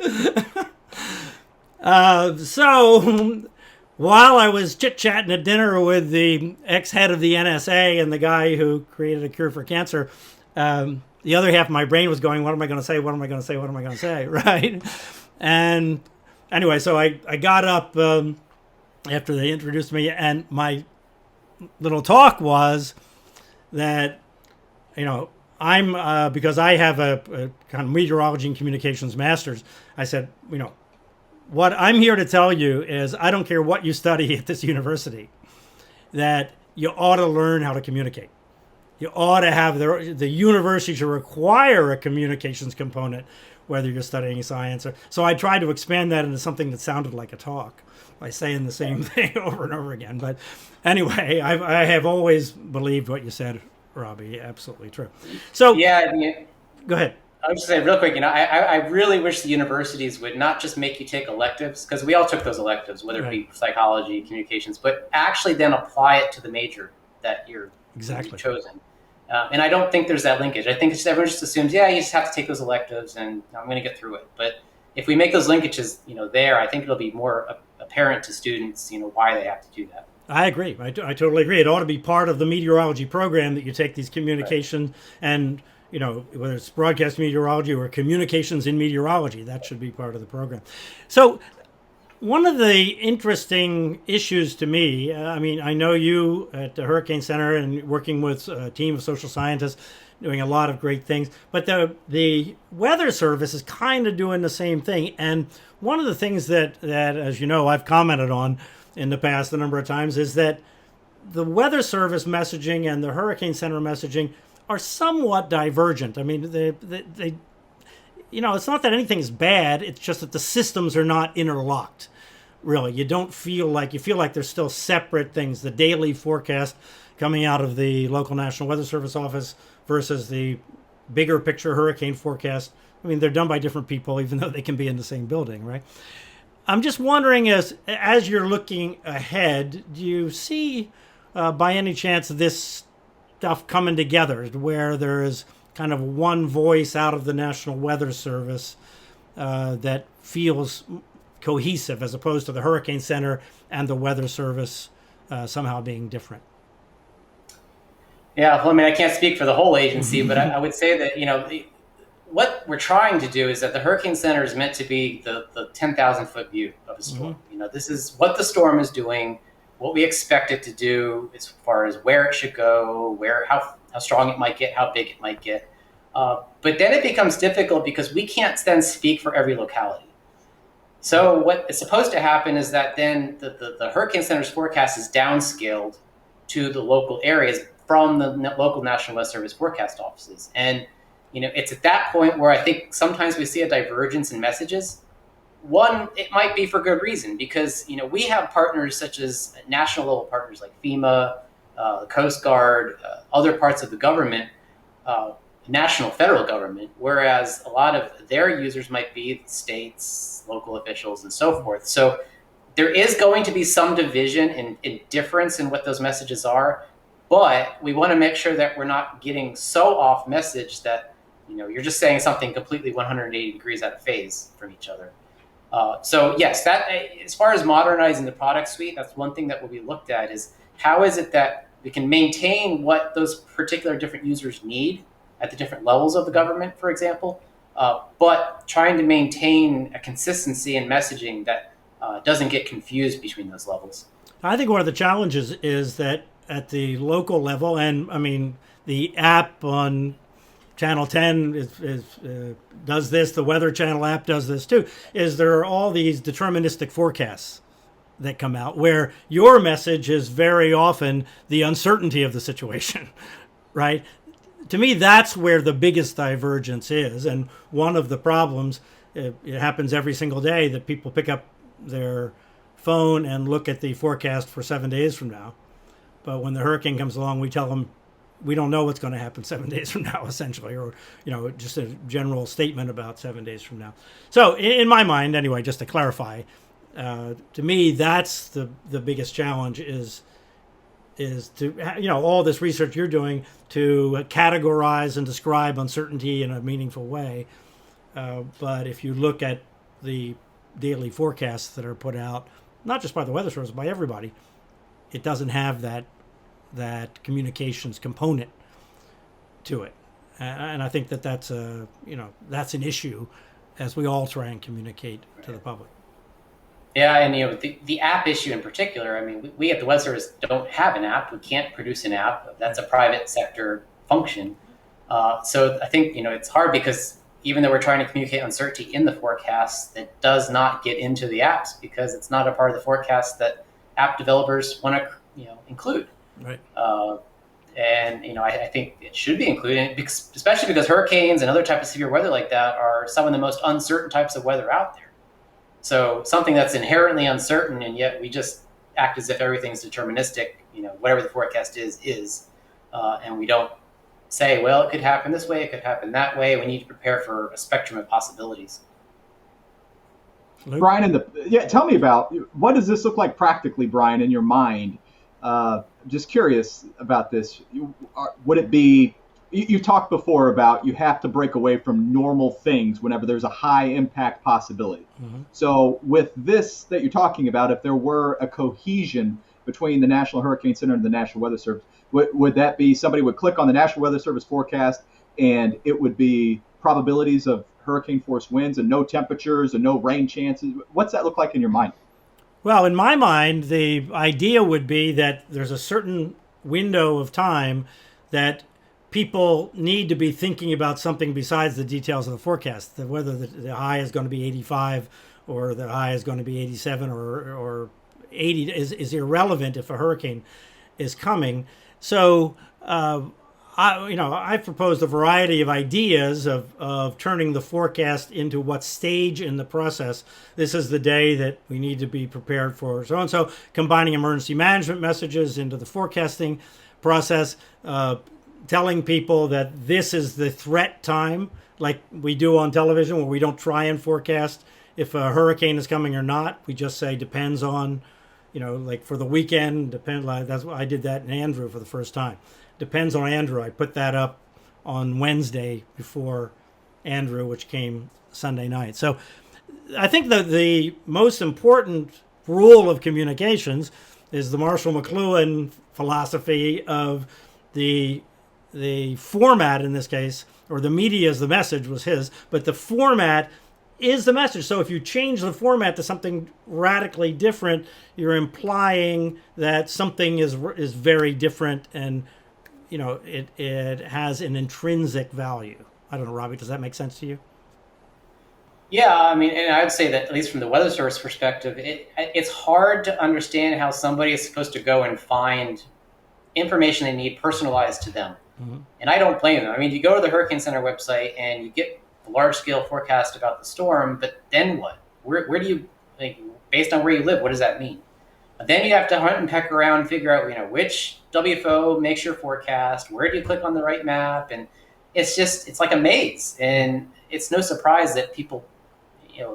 So while I was chit-chatting at dinner with the ex-head of the NSA and the guy who created a cure for cancer, the other half of my brain was going, what am I going to say? What am I going to say? What am I going to say? Right? And anyway, so I got up after they introduced me, and my little talk was that, I'm, because I have a kind of meteorology and communications master's, I said, what I'm here to tell you is I don't care what you study at this university, that you ought to learn how to communicate. You ought to have the university to require a communications component, whether you're studying science or. So I tried to expand that into something that sounded like a talk by saying the same thing over and over again. But anyway, I have always believed what you said, Robbie. Absolutely true. So yeah, go ahead. I was just saying real quick, I really wish the universities would not just make you take electives, because we all took those electives, whether it be psychology, communications, but actually then apply it to the major that you've chosen. And I don't think there's that linkage. I think everyone just assumes, you just have to take those electives and I'm going to get through it. But if we make those linkages, there, I think it'll be more apparent to students, why they have to do that. I agree. I totally agree. It ought to be part of the meteorology program that you take these communication and, whether it's broadcast meteorology or communications in meteorology, that should be part of the program. So one of the interesting issues to me, I know you at the Hurricane Center and working with a team of social scientists doing a lot of great things, but the Weather Service is kind of doing the same thing. And one of the things that as you know, I've commented on in the past a number of times is that the Weather Service messaging and the Hurricane Center messaging are somewhat divergent. I mean, they it's not that anything is bad. It's just that the systems are not interlocked, really. You feel like they're still separate things. The daily forecast coming out of the local National Weather Service office versus the bigger picture hurricane forecast I mean, they're done by different people, even though they can be in the same building, right? I'm just wondering, as you're looking ahead, do you see, by any chance, this stuff coming together, where there is kind of one voice out of the National Weather Service that feels cohesive, as opposed to the Hurricane Center and the Weather Service somehow being different? Yeah, well, I mean, I can't speak for the whole agency, but I would say that, what we're trying to do is that the Hurricane Center is meant to be the 10,000-foot view of a storm. This is what the storm is doing, what we expect it to do as far as where it should go, how strong it might get, how big it might get. But then it becomes difficult because we can't then speak for every locality. So what is supposed to happen is that then the Hurricane Center's forecast is downscaled to the local areas from the local National Weather Service forecast offices. And it's at that point where I think sometimes we see a divergence in messages. One, it might be for good reason, because we have partners such as national level partners like FEMA, the Coast Guard, other parts of the government, national federal government, whereas a lot of their users might be states, local officials, and so forth. So there is going to be some division in difference in what those messages are, but we want to make sure that we're not getting so off message that you're just saying something completely 180 degrees out of phase from each other. So yes, that as far as modernizing the product suite, that's one thing that will be looked at, is how is it that we can maintain what those particular different users need at the different levels of the government, for example, but trying to maintain a consistency in messaging that doesn't get confused between those levels. I think one of the challenges is that at the local level, and I mean, the app on Channel 10 does this, the Weather Channel app does this too, is there are all these deterministic forecasts that come out where your message is very often the uncertainty of the situation, right? To me, that's where the biggest divergence is. And one of the problems, it happens every single day that people pick up their phone and look at the forecast for 7 days from now. But when the hurricane comes along, we tell them we don't know what's going to happen 7 days from now, essentially, or just a general statement about 7 days from now. So in my mind, anyway, just to clarify, to me, that's the biggest challenge is to all this research you're doing to categorize and describe uncertainty in a meaningful way. But if you look at the daily forecasts that are put out, not just by the Weather Service, by everybody, it doesn't have that communications component to it. And I think that's an issue as we all try and communicate to the public. Yeah, and the app issue in particular, I mean, we at the Weather Service don't have an app. We can't produce an app. That's a private sector function. So I think, it's hard because even though we're trying to communicate uncertainty in the forecast, it does not get into the apps because it's not a part of the forecast that app developers want to, include. Right. And I think it should be included, especially because hurricanes and other types of severe weather like that are some of the most uncertain types of weather out there. So something that's inherently uncertain, and yet we just act as if everything's deterministic. Whatever the forecast is, and we don't say, well, it could happen this way, it could happen that way. We need to prepare for a spectrum of possibilities. Luke? Bryan, tell me about, what does this look like practically, Bryan, in your mind? Just curious about this. Would it be, you talked before about you have to break away from normal things whenever there's a high impact possibility. Mm-hmm. So with this that you're talking about, if there were a cohesion between the National Hurricane Center and the National Weather Service, would that be somebody would click on the National Weather Service forecast and it would be probabilities of hurricane force winds and no temperatures and no rain chances? What's that look like in your mind? Well, in my mind, the idea would be that there's a certain window of time that people need to be thinking about something besides the details of the forecast, whether the high is going to be 85 or the high is going to be 87 or 80 is irrelevant if a hurricane is coming. So I've proposed a variety of ideas of turning the forecast into what stage in the process. This is the day that we need to be prepared for so-and-so, combining emergency management messages into the forecasting process, telling people that this is the threat time like we do on television, where we don't try and forecast if a hurricane is coming or not. We just say depends on, like for the weekend, that's what I did that in Andrew for the first time. Depends on Andrew. I put that up on Wednesday before Andrew, which came Sunday night. So I think that the most important rule of communications is the Marshall McLuhan philosophy of the format in this case, or the media as the message was his, but the format is the message. So if you change the format to something radically different, you're implying that something is very different, and it has an intrinsic value. I don't know, Robbie, does that make sense to you? Yeah, I mean, and I would say that at least from the Weather Service perspective, it's hard to understand how somebody is supposed to go and find information they need personalized to them. Mm-hmm. And I don't blame them. I mean, you go to the Hurricane Center website and you get a large-scale forecast about the storm, but then what? Where do you, based on where you live, what does that mean? Then you have to hunt and peck around and figure out, which WFO makes your forecast, where do you click on the right map, and it's like a maze. And it's no surprise that people,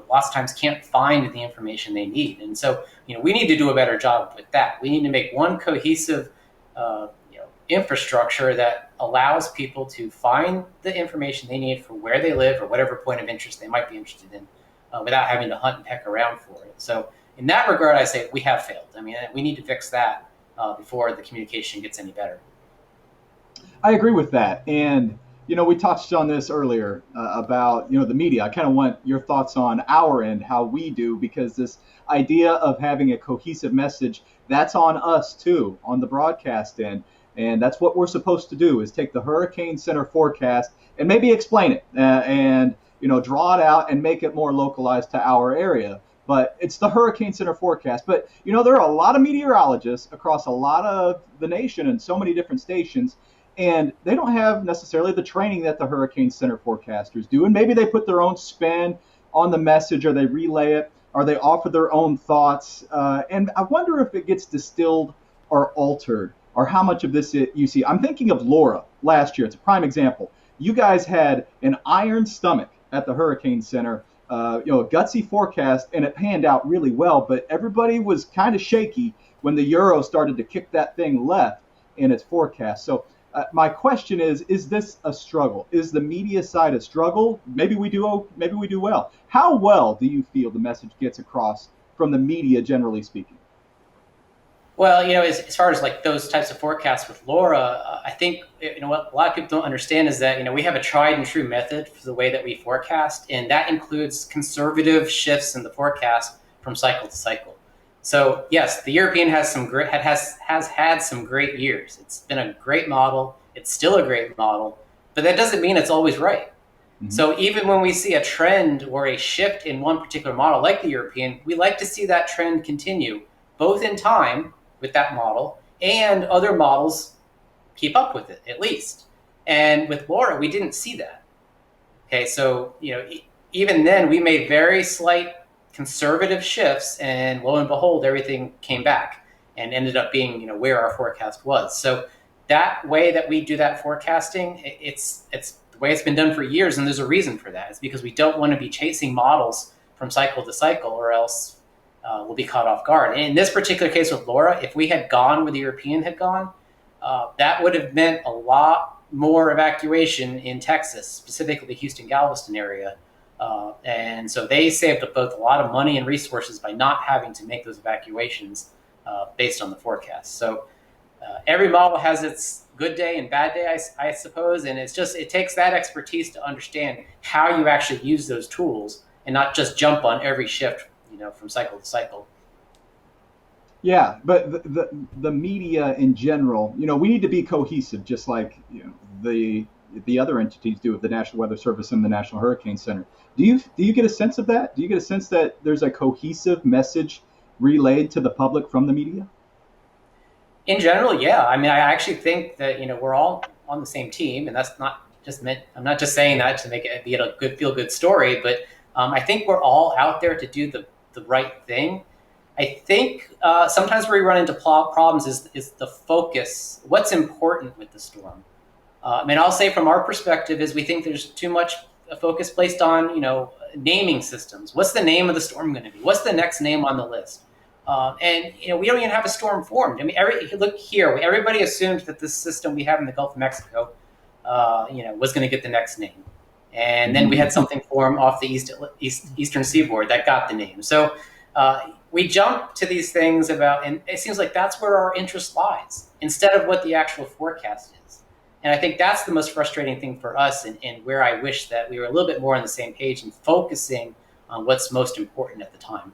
lots of times can't find the information they need. And so, we need to do a better job with that. We need to make one cohesive, infrastructure that allows people to find the information they need for where they live or whatever point of interest they might be interested in, without having to hunt and peck around for it. So in that regard, I say we have failed. I mean, we need to fix that before the communication gets any better. I agree with that. And, we touched on this earlier about, the media. I kind of want your thoughts on our end, how we do, because this idea of having a cohesive message, that's on us too, on the broadcast end. And that's what we're supposed to do, is take the Hurricane Center forecast and maybe explain it and, draw it out and make it more localized to our area. But it's the Hurricane Center forecast. But, there are a lot of meteorologists across a lot of the nation and so many different stations, and they don't have necessarily the training that the Hurricane Center forecasters do. And maybe they put their own spin on the message, or they relay it, or they offer their own thoughts. And I wonder if it gets distilled or altered, or how much of this you see. I'm thinking of Laura last year. It's a prime example. You guys had an iron stomach at the Hurricane Center, a gutsy forecast, and it panned out really well. But everybody was kind of shaky when the Euro started to kick that thing left in its forecast. So my question is this a struggle? Is the media side a struggle? Maybe we do well. How well do you feel the message gets across from the media, generally speaking? Well, as far as like those types of forecasts with Laura, I think, what a lot of people don't understand is that, we have a tried and true method for the way that we forecast, and that includes conservative shifts in the forecast from cycle to cycle. So yes, the European has had some great years. It's been a great model. It's still a great model, but that doesn't mean it's always right. Mm-hmm. So even when we see a trend or a shift in one particular model, like the European, we like to see that trend continue, both in time with that model and other models keep up with it at least. And with Laura, we didn't see that. Okay, so even then we made very slight conservative shifts, and lo and behold, everything came back and ended up being where our forecast was. So that way that we do that forecasting, it's the way it's been done for years, and there's a reason for that. It's because we don't want to be chasing models from cycle to cycle, or else we'll be caught off guard. And in this particular case with Laura, if we had gone where the European had gone, that would have meant a lot more evacuation in Texas, specifically the Houston, Galveston area. And so they saved up both a lot of money and resources by not having to make those evacuations based on the forecast. So every model has its good day and bad day, I suppose. And it takes that expertise to understand how you actually use those tools and not just jump on every shift from cycle to cycle. Yeah, but the media in general, we need to be cohesive, just like the other entities do with the National Weather Service and the National Hurricane Center. Do you get a sense of that? Do you get a sense that there's a cohesive message relayed to the public from the media? In general, yeah. I mean, I actually think that we're all on the same team, and that's not just meant. I'm not just saying that to make it be a good feel-good story, but I think we're all out there to do the right thing. I think sometimes where we run into problems is the focus. What's important with the storm? I mean, I'll say from our perspective is we think there's too much a focus placed on, naming systems. What's the name of the storm going to be? What's the next name on the list? And we don't even have a storm formed. I mean, look here. Everybody assumed that this system we have in the Gulf of Mexico, was going to get the next name, and then we had something form off the eastern seaboard that got the name. So we jump to these things and it seems like that's where our interest lies instead of what the actual forecast is. And I think that's the most frustrating thing for us, and where I wish that we were a little bit more on the same page and focusing on what's most important at the time.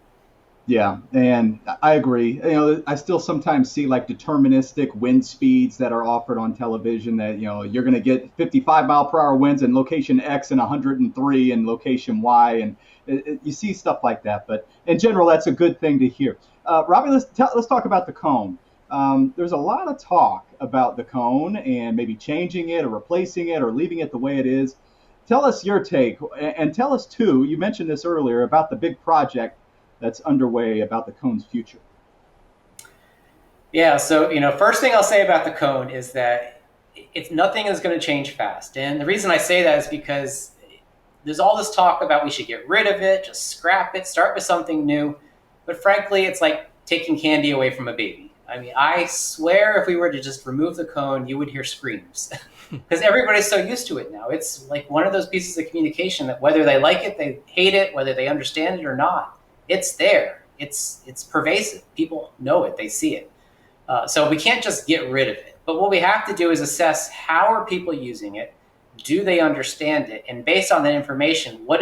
Yeah, and I agree. I still sometimes see like deterministic wind speeds that are offered on television that, you're going to get 55 mile per hour winds in location X and 103 in location Y. And you see stuff like that. But in general, that's a good thing to hear. Robbie, let's talk about the cone. There's a lot of talk about the cone and maybe changing it or replacing it or leaving it the way it is. Tell us your take, and tell us too, you mentioned this earlier, about the big project that's underway about the cone's future. Yeah, so first thing I'll say about the cone is that nothing is going to change fast. And the reason I say that is because there's all this talk about we should get rid of it, just scrap it, start with something new. But frankly, it's like taking candy away from a baby. I mean, I swear if we were to just remove the cone, you would hear screams because everybody's so used to it now. It's like one of those pieces of communication that whether they like it, they hate it, whether they understand it or not, it's there. It's pervasive. People know it. They see it. So we can't just get rid of it. But what we have to do is assess how are people using it? Do they understand it? And based on that information, what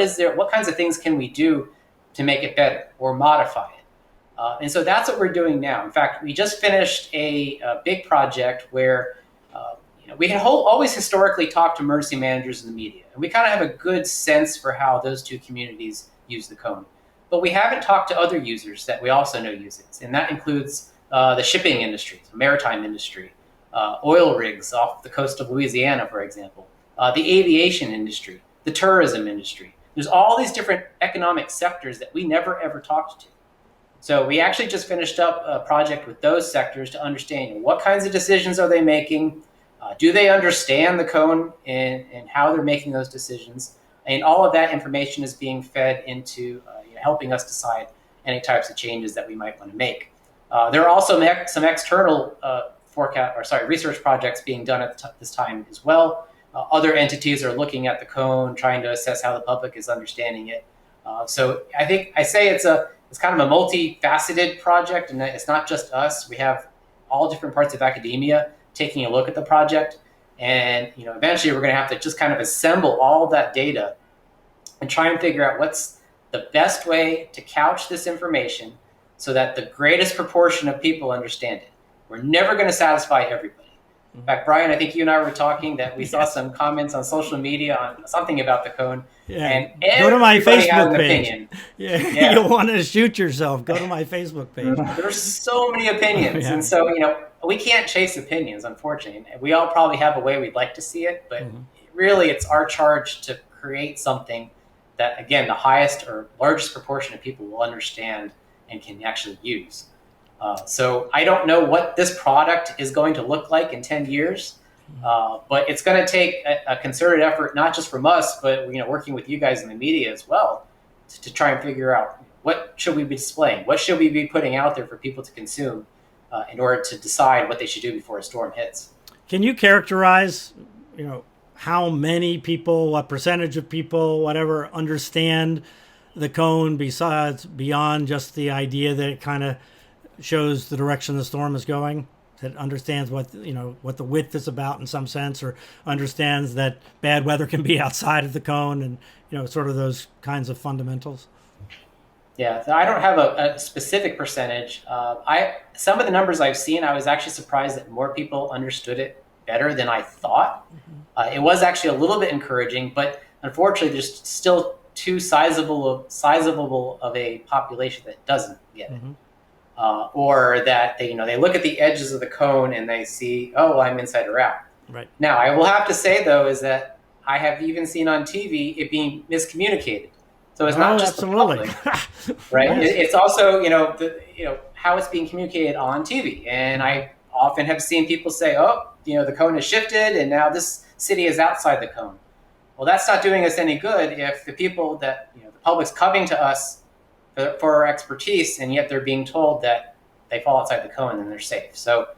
kinds of things can we do to make it better or modify it? And so that's what we're doing now. In fact, we just finished a big project where we had always historically talked to emergency managers in the media. And we kind of have a good sense for how those two communities use the cone. But we haven't talked to other users that we also know use it. And that includes the shipping industry, the maritime industry, oil rigs off the coast of Louisiana, for example, the aviation industry, the tourism industry. There's all these different economic sectors that we never, ever talked to. So we actually just finished up a project with those sectors to understand what kinds of decisions are they making, do they understand the cone and how they're making those decisions, and all of that information is being fed into helping us decide any types of changes that we might want to make. There are also some external research projects being done at this time as well. Other entities are looking at the cone, trying to assess how the public is understanding it. So I think I say it's kind of a multifaceted project, and it's not just us. We have all different parts of academia taking a look at the project, and eventually we're going to have to just kind of assemble all of that data and try and figure out what's the best way to couch this information so that the greatest proportion of people understand it. We're never going to satisfy everybody. In fact, Bryan, I think you and I were talking that we saw some comments on social media on something about the cone. Yeah. And go to my Facebook page. Opinion. Yeah. You'll want to shoot yourself. Go to my Facebook page. There's so many opinions. Yeah. And so, we can't chase opinions, unfortunately. We all probably have a way we'd like to see it, but really it's our charge to create something that, again, the highest or largest proportion of people will understand and can actually use. So I don't know what this product is going to look like in 10 years, but it's going to take a concerted effort, not just from us, but working with you guys in the media as well, to try and figure out what should we be displaying, what should we be putting out there for people to consume in order to decide what they should do before a storm hits. Can you characterize, how many people, what percentage of people, whatever, understand the cone beyond just the idea that it kind of shows the direction the storm is going, that understands what the width is about in some sense, or understands that bad weather can be outside of the cone, and sort of those kinds of fundamentals? Yeah, so I don't have a specific percentage. Some of the numbers I've seen, I was actually surprised that more people understood it better than I thought. It was actually a little bit encouraging, but unfortunately, there's still too sizable of a population that doesn't get it. Or that they look at the edges of the cone and they see, oh, I'm inside or out. Right. Now, I will have to say, though, is that I have even seen on TV it being miscommunicated. So it's not just absolutely. The public, right? Yes. It's also, how it's being communicated on TV. And I often have seen people say, oh, the cone has shifted and now this city is outside the cone. Well, that's not doing us any good if the people that, the public's coming to us for our expertise, and yet they're being told that they fall outside the cone and they're safe. So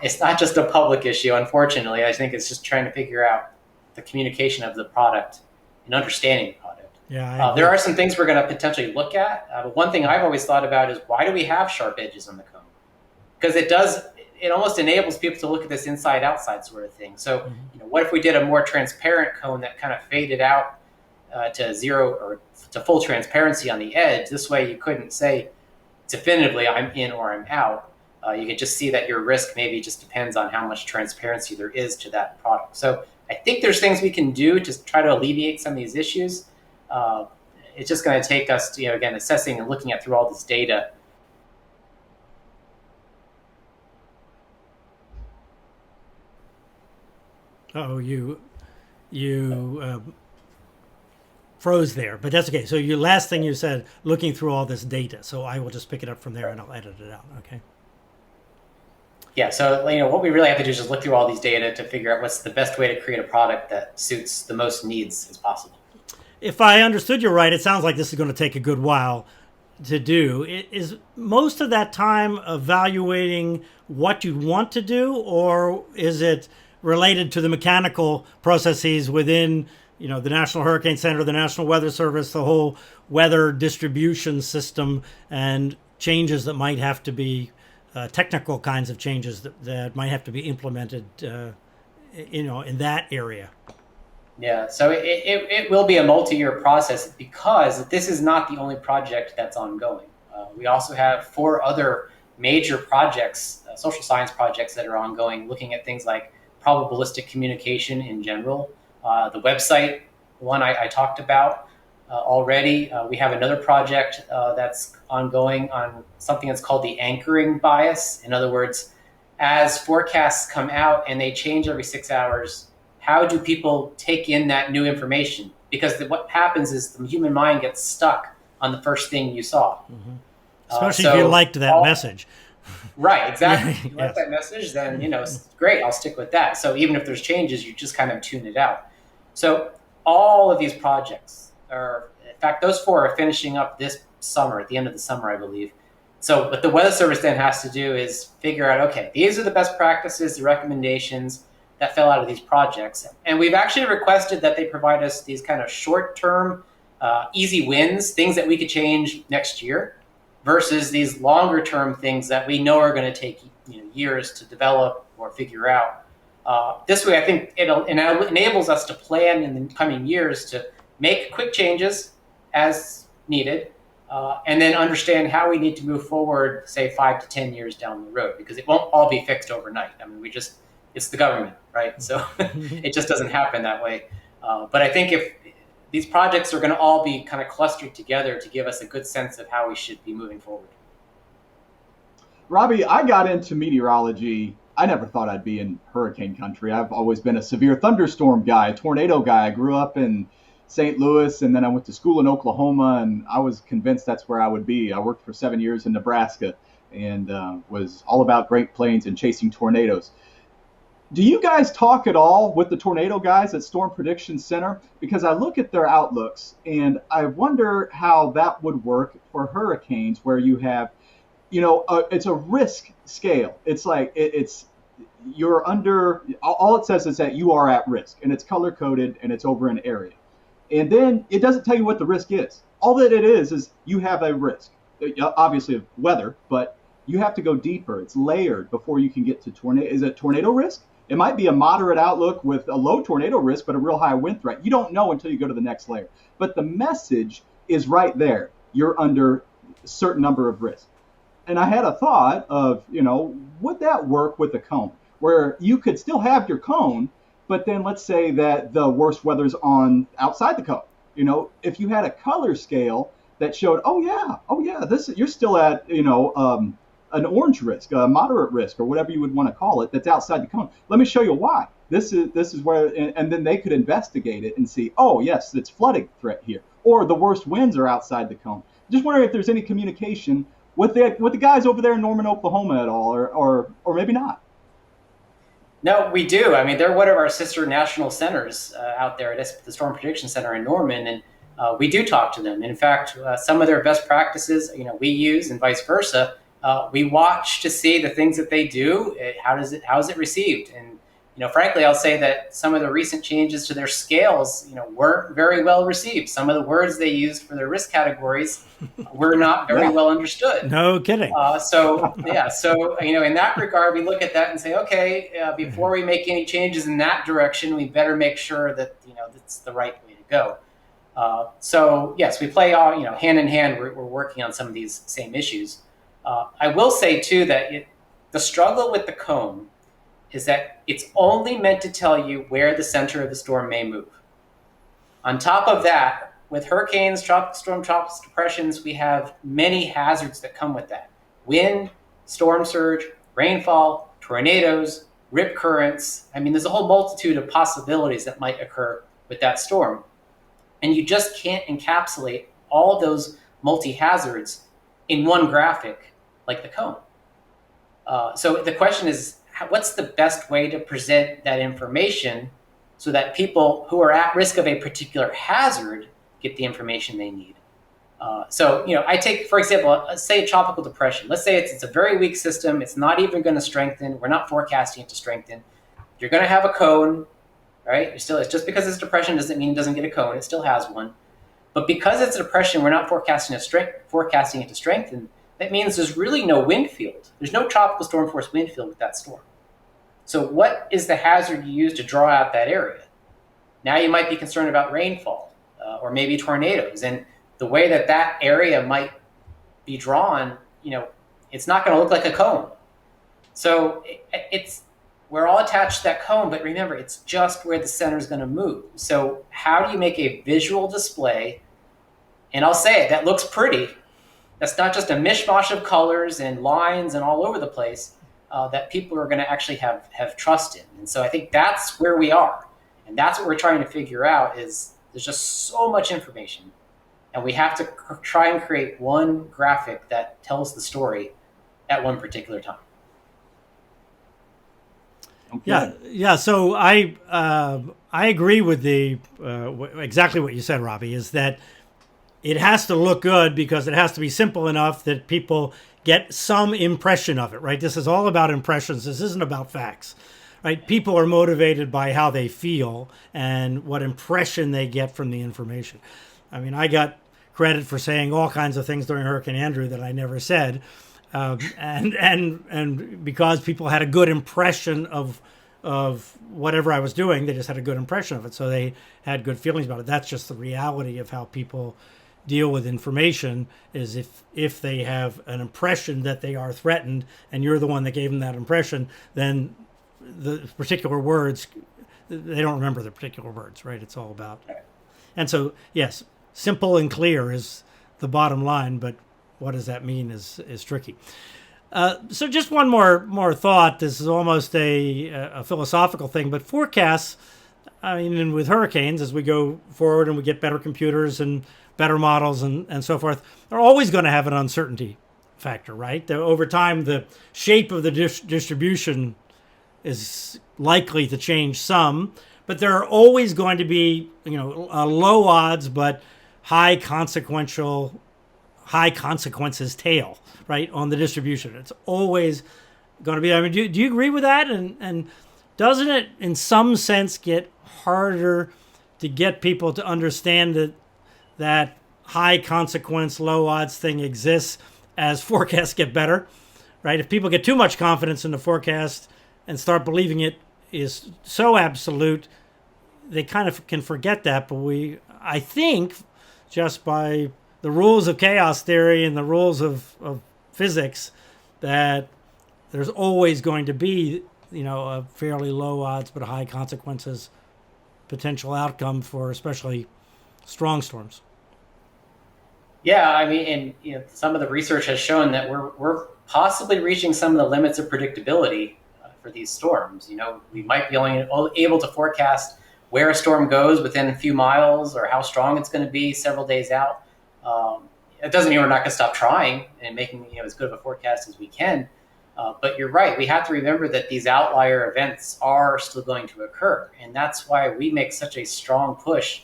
it's not just a public issue, unfortunately. I think it's just trying to figure out the communication of the product and understanding the product. Yeah, there are some things we're going to potentially look at. But one thing I've always thought about is, why do we have sharp edges on the cone? Because it almost enables people to look at this inside outside sort of thing. So, what if we did a more transparent cone that kind of faded out to zero or to full transparency on the edge? This way you couldn't say definitively I'm in or I'm out. You could just see that your risk maybe just depends on how much transparency there is to that product. So I think there's things we can do to try to alleviate some of these issues. It's just going to take us to, again, assessing and looking at through all this data. Oh, you froze there, but that's okay. So your last thing you said, looking through all this data. So I will just pick it up from there and I'll edit it out. Okay. Yeah. So, what we really have to do is just look through all these data to figure out what's the best way to create a product that suits the most needs as possible. If I understood you right, it sounds like this is going to take a good while to do. Is most of that time evaluating what you want to do, or is it related to the mechanical processes within, the National Hurricane Center, the National Weather Service, the whole weather distribution system, and changes that might have to be technical kinds of changes that might have to be implemented, in that area? Yeah, so it will be a multi-year process, because this is not the only project that's ongoing. We also have 4 other major projects, social science projects, that are ongoing, looking at things like probabilistic communication in general. The website one I talked about already. We have another project that's ongoing on something that's called the anchoring bias. In other words, as forecasts come out and they change every 6 hours, how do people take in that new information? Because what happens is the human mind gets stuck on the first thing you saw. Mm-hmm. Especially if you liked that message. Right, exactly. If you Yes. like that message, then, it's great, I'll stick with that. So even if there's changes, you just kind of tune it out. So all of these projects are, in fact, those 4 are finishing up this summer, at the end of the summer, I believe. So what the Weather Service then has to do is figure out, okay, these are the best practices, the recommendations that fell out of these projects. And we've actually requested that they provide us these kind of short-term, easy wins, things that we could change next year, versus these longer-term things that we know are going to take years to develop or figure out. This way, I think it enables us to plan in the coming years to make quick changes as needed, and then understand how we need to move forward, say 5 to 10 years down the road, because it won't all be fixed overnight. I mean, it's the government, right? So it just doesn't happen that way. But I think if these projects are going to all be kind of clustered together to give us a good sense of how we should be moving forward. Robbie, I got into meteorology. I never thought I'd be in hurricane country. I've always been a severe thunderstorm guy, a tornado guy. I grew up in St. Louis, and then I went to school in Oklahoma, and I was convinced that's where I would be. I worked for 7 years in Nebraska and was all about Great Plains and chasing tornadoes. Do you guys talk at all with the tornado guys at Storm Prediction Center? Because I look at their outlooks, and I wonder how that would work for hurricanes, where you have, it's a risk scale. It's like you're under, all it says is that you are at risk, and it's color coded, and it's over an area. And then it doesn't tell you what the risk is. All that it is you have a risk, obviously of weather, but you have to go deeper. It's layered before you can get to tornado. Is it tornado risk? It might be a moderate outlook with a low tornado risk, but a real high wind threat. You don't know until you go to the next layer. But the message is right there. You're under a certain number of risks. And I had a thought of, would that work with a cone, where you could still have your cone, but then let's say that the worst weather's on outside the cone. If you had a color scale that showed, you're still at, an orange risk, a moderate risk, or whatever you would want to call it, that's outside the cone. Let me show you why. This is where, and then they could investigate it and see, oh yes, it's flooding threat here, or the worst winds are outside the cone. Just wondering if there's any communication with the guys over there in Norman, Oklahoma at all, or maybe not. No, we do. I mean, they're one of our sister national centers out there at the Storm Prediction Center in Norman, and we do talk to them. And in fact, some of their best practices, we use, and vice versa. We watch to see the things that they do. How is it received? And frankly, I'll say that some of the recent changes to their scales, weren't very well received. Some of the words they used for their risk categories were not very well understood. No kidding. So in that regard, we look at that and say, okay, before we make any changes in that direction, we better make sure that that's the right way to go. So yes, we play all hand in hand. We're working on some of these same issues. I will say too that the struggle with the cone is that it's only meant to tell you where the center of the storm may move. On top of that, with hurricanes, tropical storm, tropical depressions, we have many hazards that come with that. Wind, storm surge, rainfall, tornadoes, rip currents. I mean, there's a whole multitude of possibilities that might occur with that storm. And you just can't encapsulate all of those multi-hazards in one graphic like the cone. So the question is, what's the best way to present that information so that people who are at risk of a particular hazard get the information they need? I take, for example, say a tropical depression. Let's say it's a very weak system. It's not even going to strengthen. We're not forecasting it to strengthen. You're going to have a cone, right? It's just because it's a depression doesn't mean it doesn't get a cone. It still has one. But because it's a depression, we're not forecasting it to strengthen. That means there's really no wind field. There's no tropical storm force wind field with that storm. So what is the hazard you use to draw out that area? Now you might be concerned about rainfall or maybe tornadoes. And the way that area might be drawn, it's not going to look like a cone. So we're all attached to that cone, but remember, it's just where the center is going to move. So how do you make a visual display? And I'll say it, that looks pretty. That's not just a mishmash of colors and lines and all over the place that people are going to actually have trust in. And so I think that's where we are. And that's what we're trying to figure out is there's just so much information. And we have to try and create one graphic that tells the story at one particular time. Okay. Yeah. So I agree with exactly what you said, Robbie, is that it has to look good because it has to be simple enough that people get some impression of it, right? This is all about impressions. This isn't about facts, right? People are motivated by how they feel and what impression they get from the information. I mean, I got credit for saying all kinds of things during Hurricane Andrew that I never said. And because people had a good impression of whatever I was doing, they just had a good impression of it. So they had good feelings about it. That's just the reality of how people deal with information is if they have an impression that they are threatened and you're the one that gave them that impression, then the particular words, they don't remember the particular words, right? It's all about. And so, yes, simple and clear is the bottom line, but what does that mean is tricky. So just one more thought. This is almost a philosophical thing, but forecasts, I mean, and with hurricanes, as we go forward and we get better computers and better models and so forth, they're always going to have an uncertainty factor, right? Over time, the shape of the distribution is likely to change some, but there are always going to be, low odds, but high consequences tail, right, on the distribution. It's always going to be. I mean, do you agree with that? And doesn't it, in some sense, get harder to get people to understand that high consequence, low odds thing exists as forecasts get better, right? If people get too much confidence in the forecast and start believing it is so absolute, they kind of can forget that. But I think, just by the rules of chaos theory and the rules of physics, that there's always going to be, a fairly low odds but high consequences potential outcome for especially strong storms. Yeah, I mean, and some of the research has shown that we're possibly reaching some of the limits of predictability for these storms. We might be only able to forecast where a storm goes within a few miles or how strong it's going to be several days out. It doesn't mean we're not going to stop trying and making as good of a forecast as we can. But you're right. We have to remember that these outlier events are still going to occur. And that's why we make such a strong push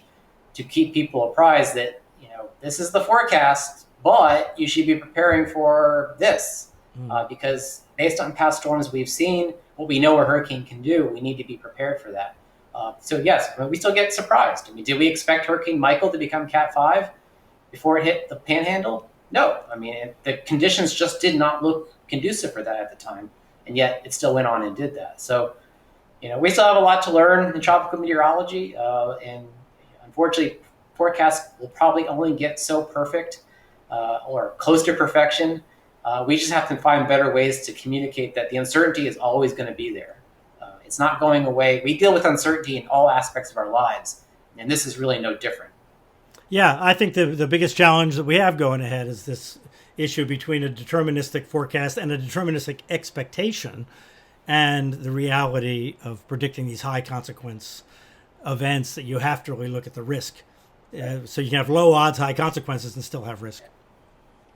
to keep people apprised that, this is the forecast, but you should be preparing for this. Because based on past storms we've seen, what we know a hurricane can do, we need to be prepared for that. So yes, we still get surprised. Did we expect Hurricane Michael to become Cat 5 before it hit the Panhandle? No. The conditions just did not look conducive for that at the time, and yet it still went on and did that. So, we still have a lot to learn in tropical meteorology, and unfortunately, forecasts will probably only get so perfect or close to perfection. We just have to find better ways to communicate that the uncertainty is always going to be there. It's not going away. We deal with uncertainty in all aspects of our lives, and this is really no different. Yeah, I think the biggest challenge that we have going ahead is this issue between a deterministic forecast and a deterministic expectation and the reality of predicting these high consequence events that you have to really look at the risk. So you can have low odds, high consequences, and still have risk.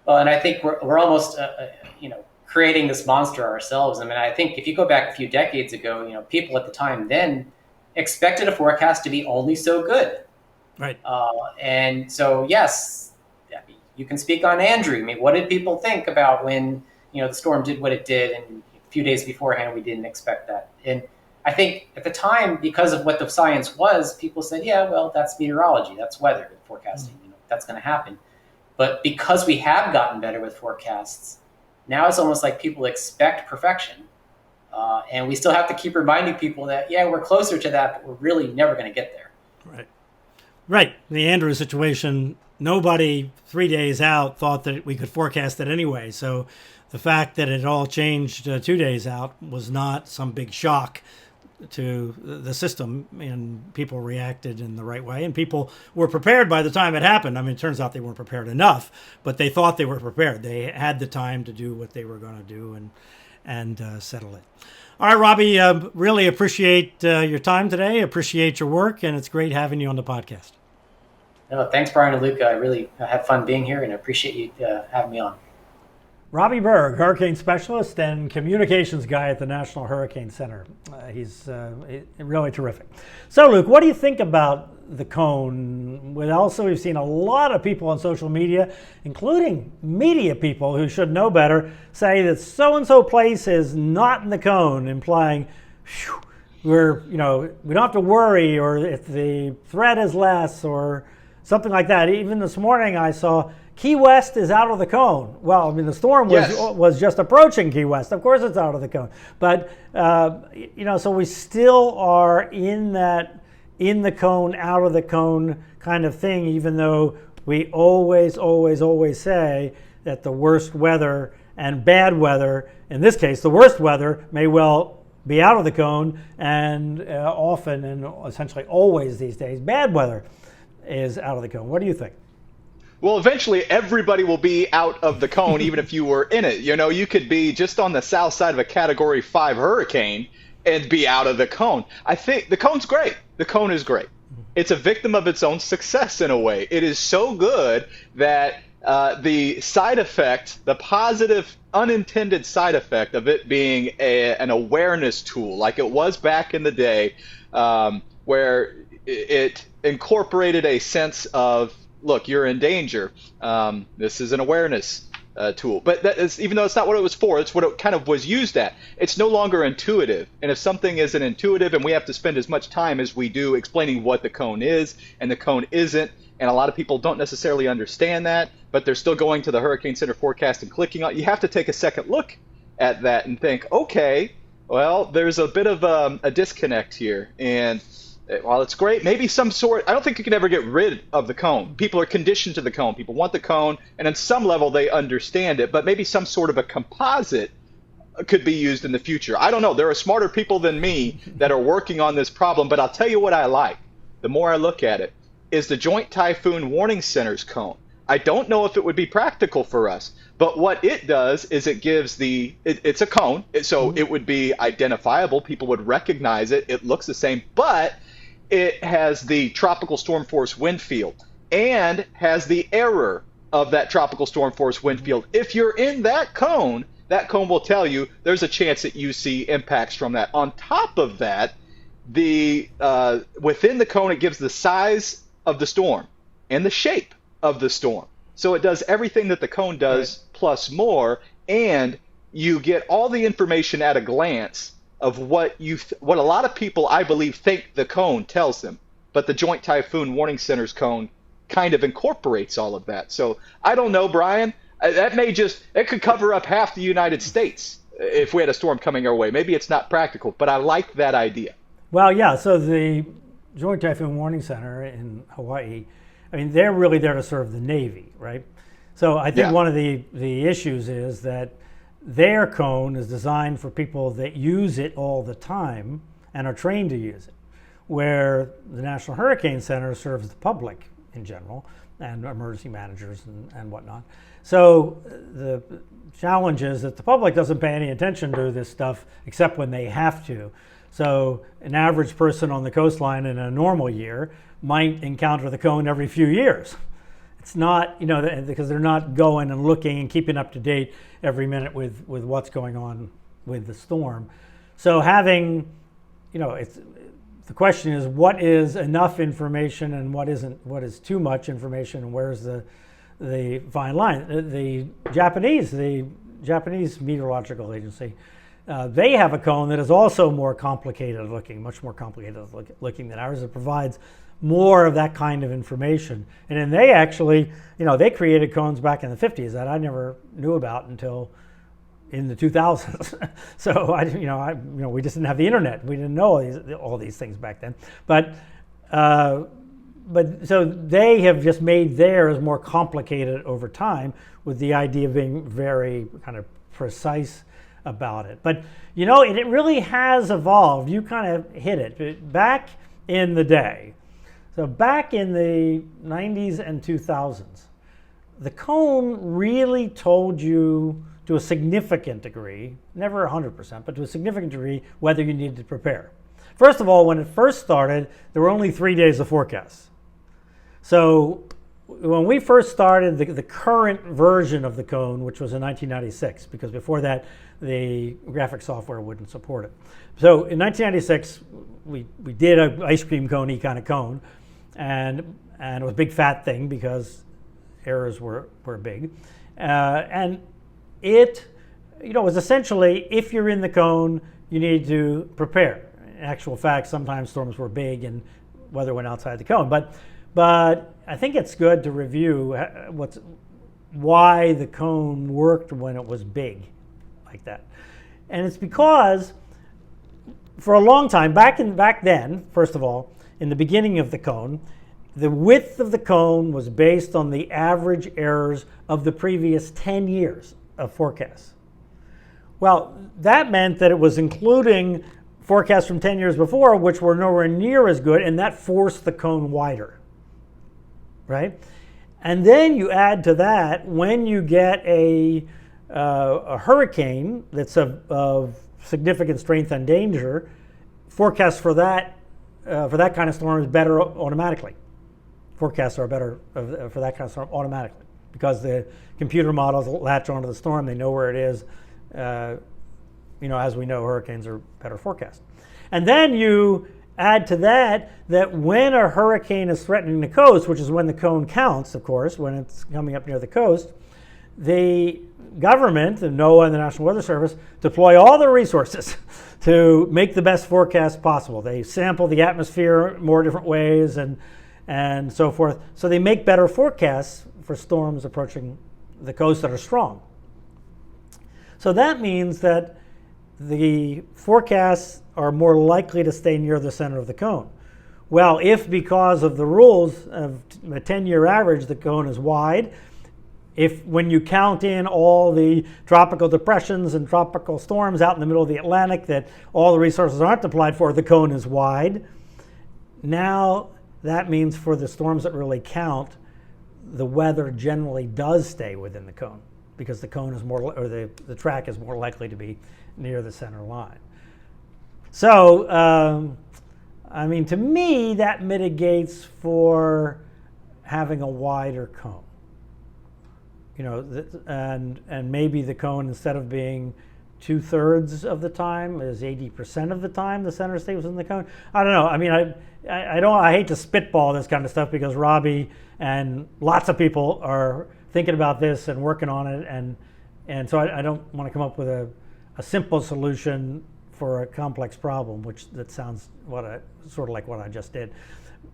Well, and I think we're almost, creating this monster ourselves. I think if you go back a few decades ago, people at the time then expected a forecast to be only so good. Right. And so, yes, you can speak on Andrew. What did people think about when, the storm did what it did, and a few days beforehand, we didn't expect that. And I think at the time, because of what the science was, people said, yeah, well, that's meteorology, that's weather forecasting, that's going to happen. But because we have gotten better with forecasts, now it's almost like people expect perfection. And we still have to keep reminding people that, yeah, we're closer to that, but we're really never going to get there. Right. The Andrew situation, nobody 3 days out thought that we could forecast it anyway. So the fact that it all changed 2 days out was not some big shock to the system, and people reacted in the right way, and people were prepared by the time it happened. It turns out they weren't prepared enough, but they thought they were prepared. They had the time to do what they were going to do and settle it. All right, Robbie, really appreciate your time today. Appreciate your work, and it's great having you on the podcast. No, thanks, Bryan and Luke. I really had fun being here, and I appreciate you having me on. Robbie Berg, hurricane specialist and communications guy at the National Hurricane Center. He's really terrific. So, Luke, what do you think about the cone? We've seen a lot of people on social media, including media people who should know better, say that so-and-so place is not in the cone, implying we don't have to worry, or if the threat is less, or something like that. Even this morning I saw Key West is out of the cone. Well, the storm was just approaching Key West. Of course it's out of the cone. But, so we still are in the cone, out of the cone kind of thing, even though we always say that the worst weather and bad weather, in this case, the worst weather may well be out of the cone, and often and essentially always these days, bad weather is out of the cone. What do you think? Well, eventually everybody will be out of the cone, even if you were in it. You could be just on the south side of a Category 5 hurricane and be out of the cone. I think the cone's great. The cone is great. It's a victim of its own success in a way. It is so good that the side effect, the positive unintended side effect of it being an awareness tool, like it was back in the day, where it incorporated a sense of, look, you're in danger. This is an awareness tool. But that is, even though it's not what it was for, it's what it kind of was used at. It's no longer intuitive. And if something isn't intuitive, and we have to spend as much time as we do explaining what the cone is and the cone isn't, and a lot of people don't necessarily understand that, but they're still going to the Hurricane Center forecast and clicking on it, you have to take a second look at that and think, okay, well, there's a bit of a disconnect here. And while it's great, maybe some sort, I don't think you can ever get rid of the cone. People are conditioned to the cone. People want the cone, and on some level they understand it, but maybe some sort of a composite could be used in the future. I don't know. There are smarter people than me that are working on this problem, but I'll tell you what I like, the more I look at it, is the Joint Typhoon Warning Center's cone. I don't know if it would be practical for us, but what it does is it gives it's a cone, so it would be identifiable. People would recognize it. It looks the same, but it has the tropical storm force wind field and has the error of that tropical storm force wind field. If you're in that cone, that cone will tell you there's a chance that you see impacts from that. On top of that, the within the cone, it gives the size of the storm and the shape of the storm. So it does everything that the cone does plus more, and you get all the information at a glance of what what a lot of people, I believe, think the cone tells them. But the Joint Typhoon Warning Center's cone kind of incorporates all of that. So I don't know, Bryan. It could cover up half the United States if we had a storm coming our way. Maybe it's not practical, but I like that idea. Well, yeah, so the Joint Typhoon Warning Center in Hawaii, I mean, they're really there to serve the Navy, right? So I think one of the issues is that their cone is designed for people that use it all the time and are trained to use it, where the National Hurricane Center serves the public in general and emergency managers and whatnot. So the challenge is that the public doesn't pay any attention to this stuff except when they have to. So an average person on the coastline in a normal year might encounter the cone every few years. It's not, because they're not going and looking and keeping up to date every minute with what's going on with the storm. So having, the question is, what is enough information and what isn't? What is too much information, and where's the fine line? The Japanese Meteorological Agency, they have a cone that is also more complicated looking, much more complicated looking than ours. It provides more of that kind of information. And then they actually, they created cones back in the 50s that I never knew about until in the 2000s. So we just didn't have the internet. We didn't know all these things back then. But so they have just made theirs more complicated over time, with the idea of being very kind of precise about it. But it really has evolved. You kind of hit it back in the day. So back in the 90s and 2000s, the cone really told you to a significant degree, never 100%, but to a significant degree, whether you needed to prepare. First of all, when it first started, there were only 3 days of forecasts. So when we first started the current version of the cone, which was in 1996, because before that, the graphic software wouldn't support it. So in 1996, we did an ice cream cone-y kind of cone, and it was a big fat thing because errors were big. And it was essentially, if you're in the cone, you need to prepare. In actual fact, sometimes storms were big and weather went outside the cone. But I think it's good to review why the cone worked when it was big like that. And it's because for a long time, back then, first of all, in the beginning of the cone, the width of the cone was based on the average errors of the previous 10 years of forecasts. Well, that meant that it was including forecasts from 10 years before, which were nowhere near as good, and that forced the cone wider, right? And then you add to that, when you get a hurricane that's of significant strength and danger, forecasts for that kind of storm is better automatically. Forecasts are better for that kind of storm automatically, because the computer models latch onto the storm. They know where it is. As we know, hurricanes are better forecast. And then you add to that when a hurricane is threatening the coast, which is when the cone counts, of course, when it's coming up near the coast, the government, the NOAA and the National Weather Service, deploy all their resources to make the best forecast possible. They sample the atmosphere more different ways and so forth. So they make better forecasts for storms approaching the coast that are strong. So that means that the forecasts are more likely to stay near the center of the cone. Well, if because of the rules of a 10-year average, the cone is wide, when you count in all the tropical depressions and tropical storms out in the middle of the Atlantic that all the resources aren't applied for, the cone is wide. Now that means for the storms that really count, the weather generally does stay within the cone, because the cone is the track is more likely to be near the center line. So, to me, that mitigates for having a wider cone. and maybe the cone, instead of being 2/3 of the time, is 80% of the time the center state was in the cone. I don't know. I mean, I hate to spitball this kind of stuff because Robbie and lots of people are thinking about this and working on it, and so I don't want to come up with a simple solution for a complex problem, that sounds sort of like what I just did.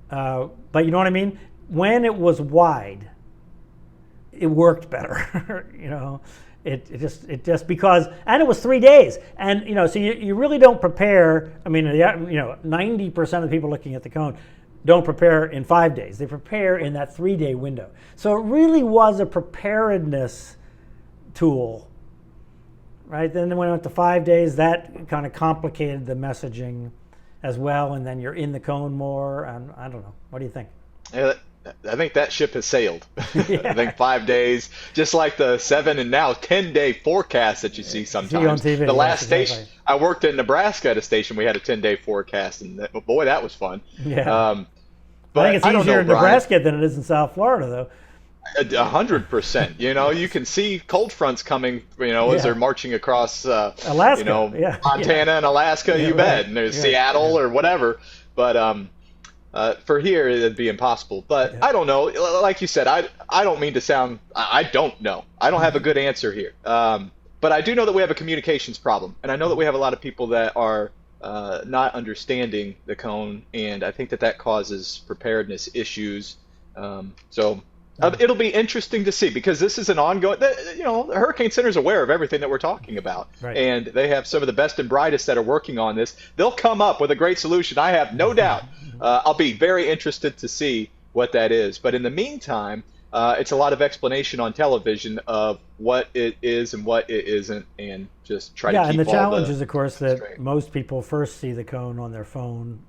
But you know what I mean? When it was wide, it worked better. It just because, and it was 3 days, and so you really don't prepare. I mean, 90% of the people looking at the cone don't prepare in 5 days. They prepare in that 3-day window. So it really was a preparedness tool, right? Then when it went to 5 days, that kind of complicated the messaging as well, and then you're in the cone more. And I don't know. What do you think? Yeah, I think that ship has sailed. Yeah. I think 5 days, just like the 7 and now 10-day forecast that you see sometimes. On TV, the last station, exactly. I worked in Nebraska at a station, we had a 10-day forecast, and boy, that was fun. Yeah. But I think it's easier in Nebraska than it is in South Florida, though. 100%. You can see cold fronts coming, as they're marching across, Alaska, Montana and Alaska, you bet, and there's Seattle or whatever. But for here, it'd be impossible. But I don't know. Like you said, I don't mean to sound, I don't know. I don't have a good answer here. But I do know that we have a communications problem. And I know that we have a lot of people that are not understanding the cone. And I think that causes preparedness issues. It'll be interesting to see, because this is an ongoing, the Hurricane Center is aware of everything that we're talking about. Right. And they have some of the best and brightest that are working on this. They'll come up with a great solution, I have no doubt. I'll be very interested to see what that is. But in the meantime, it's a lot of explanation on television of what it is and what it isn't, and just try to keep all the... Yeah, and the challenge is, of course, that most people first see the cone on their phone.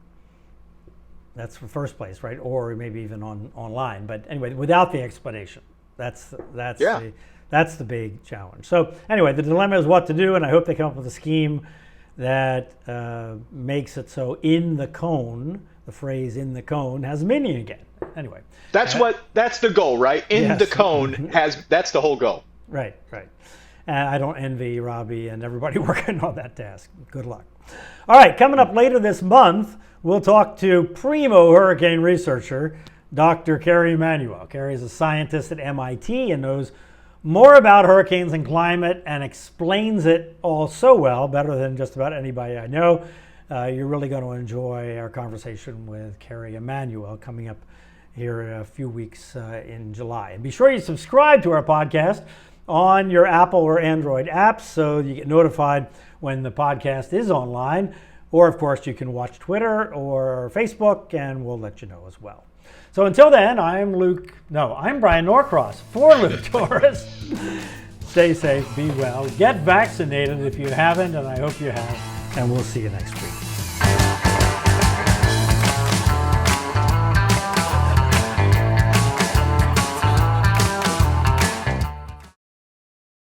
That's the first place, right? Or maybe even online. But anyway, without the explanation, that's the big challenge. So anyway, the dilemma is what to do, and I hope they come up with a scheme that makes it so in the cone, the phrase "in the cone" has meaning again. Anyway, that's the goal, right? The cone that's the whole goal. Right. I don't envy Robbie and everybody working on that task. Good luck. All right, coming up later this month, we'll talk to primo hurricane researcher, Dr. Kerry Emanuel. Kerry is a scientist at MIT and knows more about hurricanes and climate and explains it all so well, better than just about anybody I know. You're really going to enjoy our conversation with Kerry Emanuel coming up here in a few weeks in July. And be sure you subscribe to our podcast on your Apple or Android apps so you get notified when the podcast is online. Or, of course, you can watch Twitter or Facebook, and we'll let you know as well. So until then, I'm Bryan Norcross for Luke Torres. Stay safe, be well, get vaccinated if you haven't, and I hope you have, and we'll see you next week.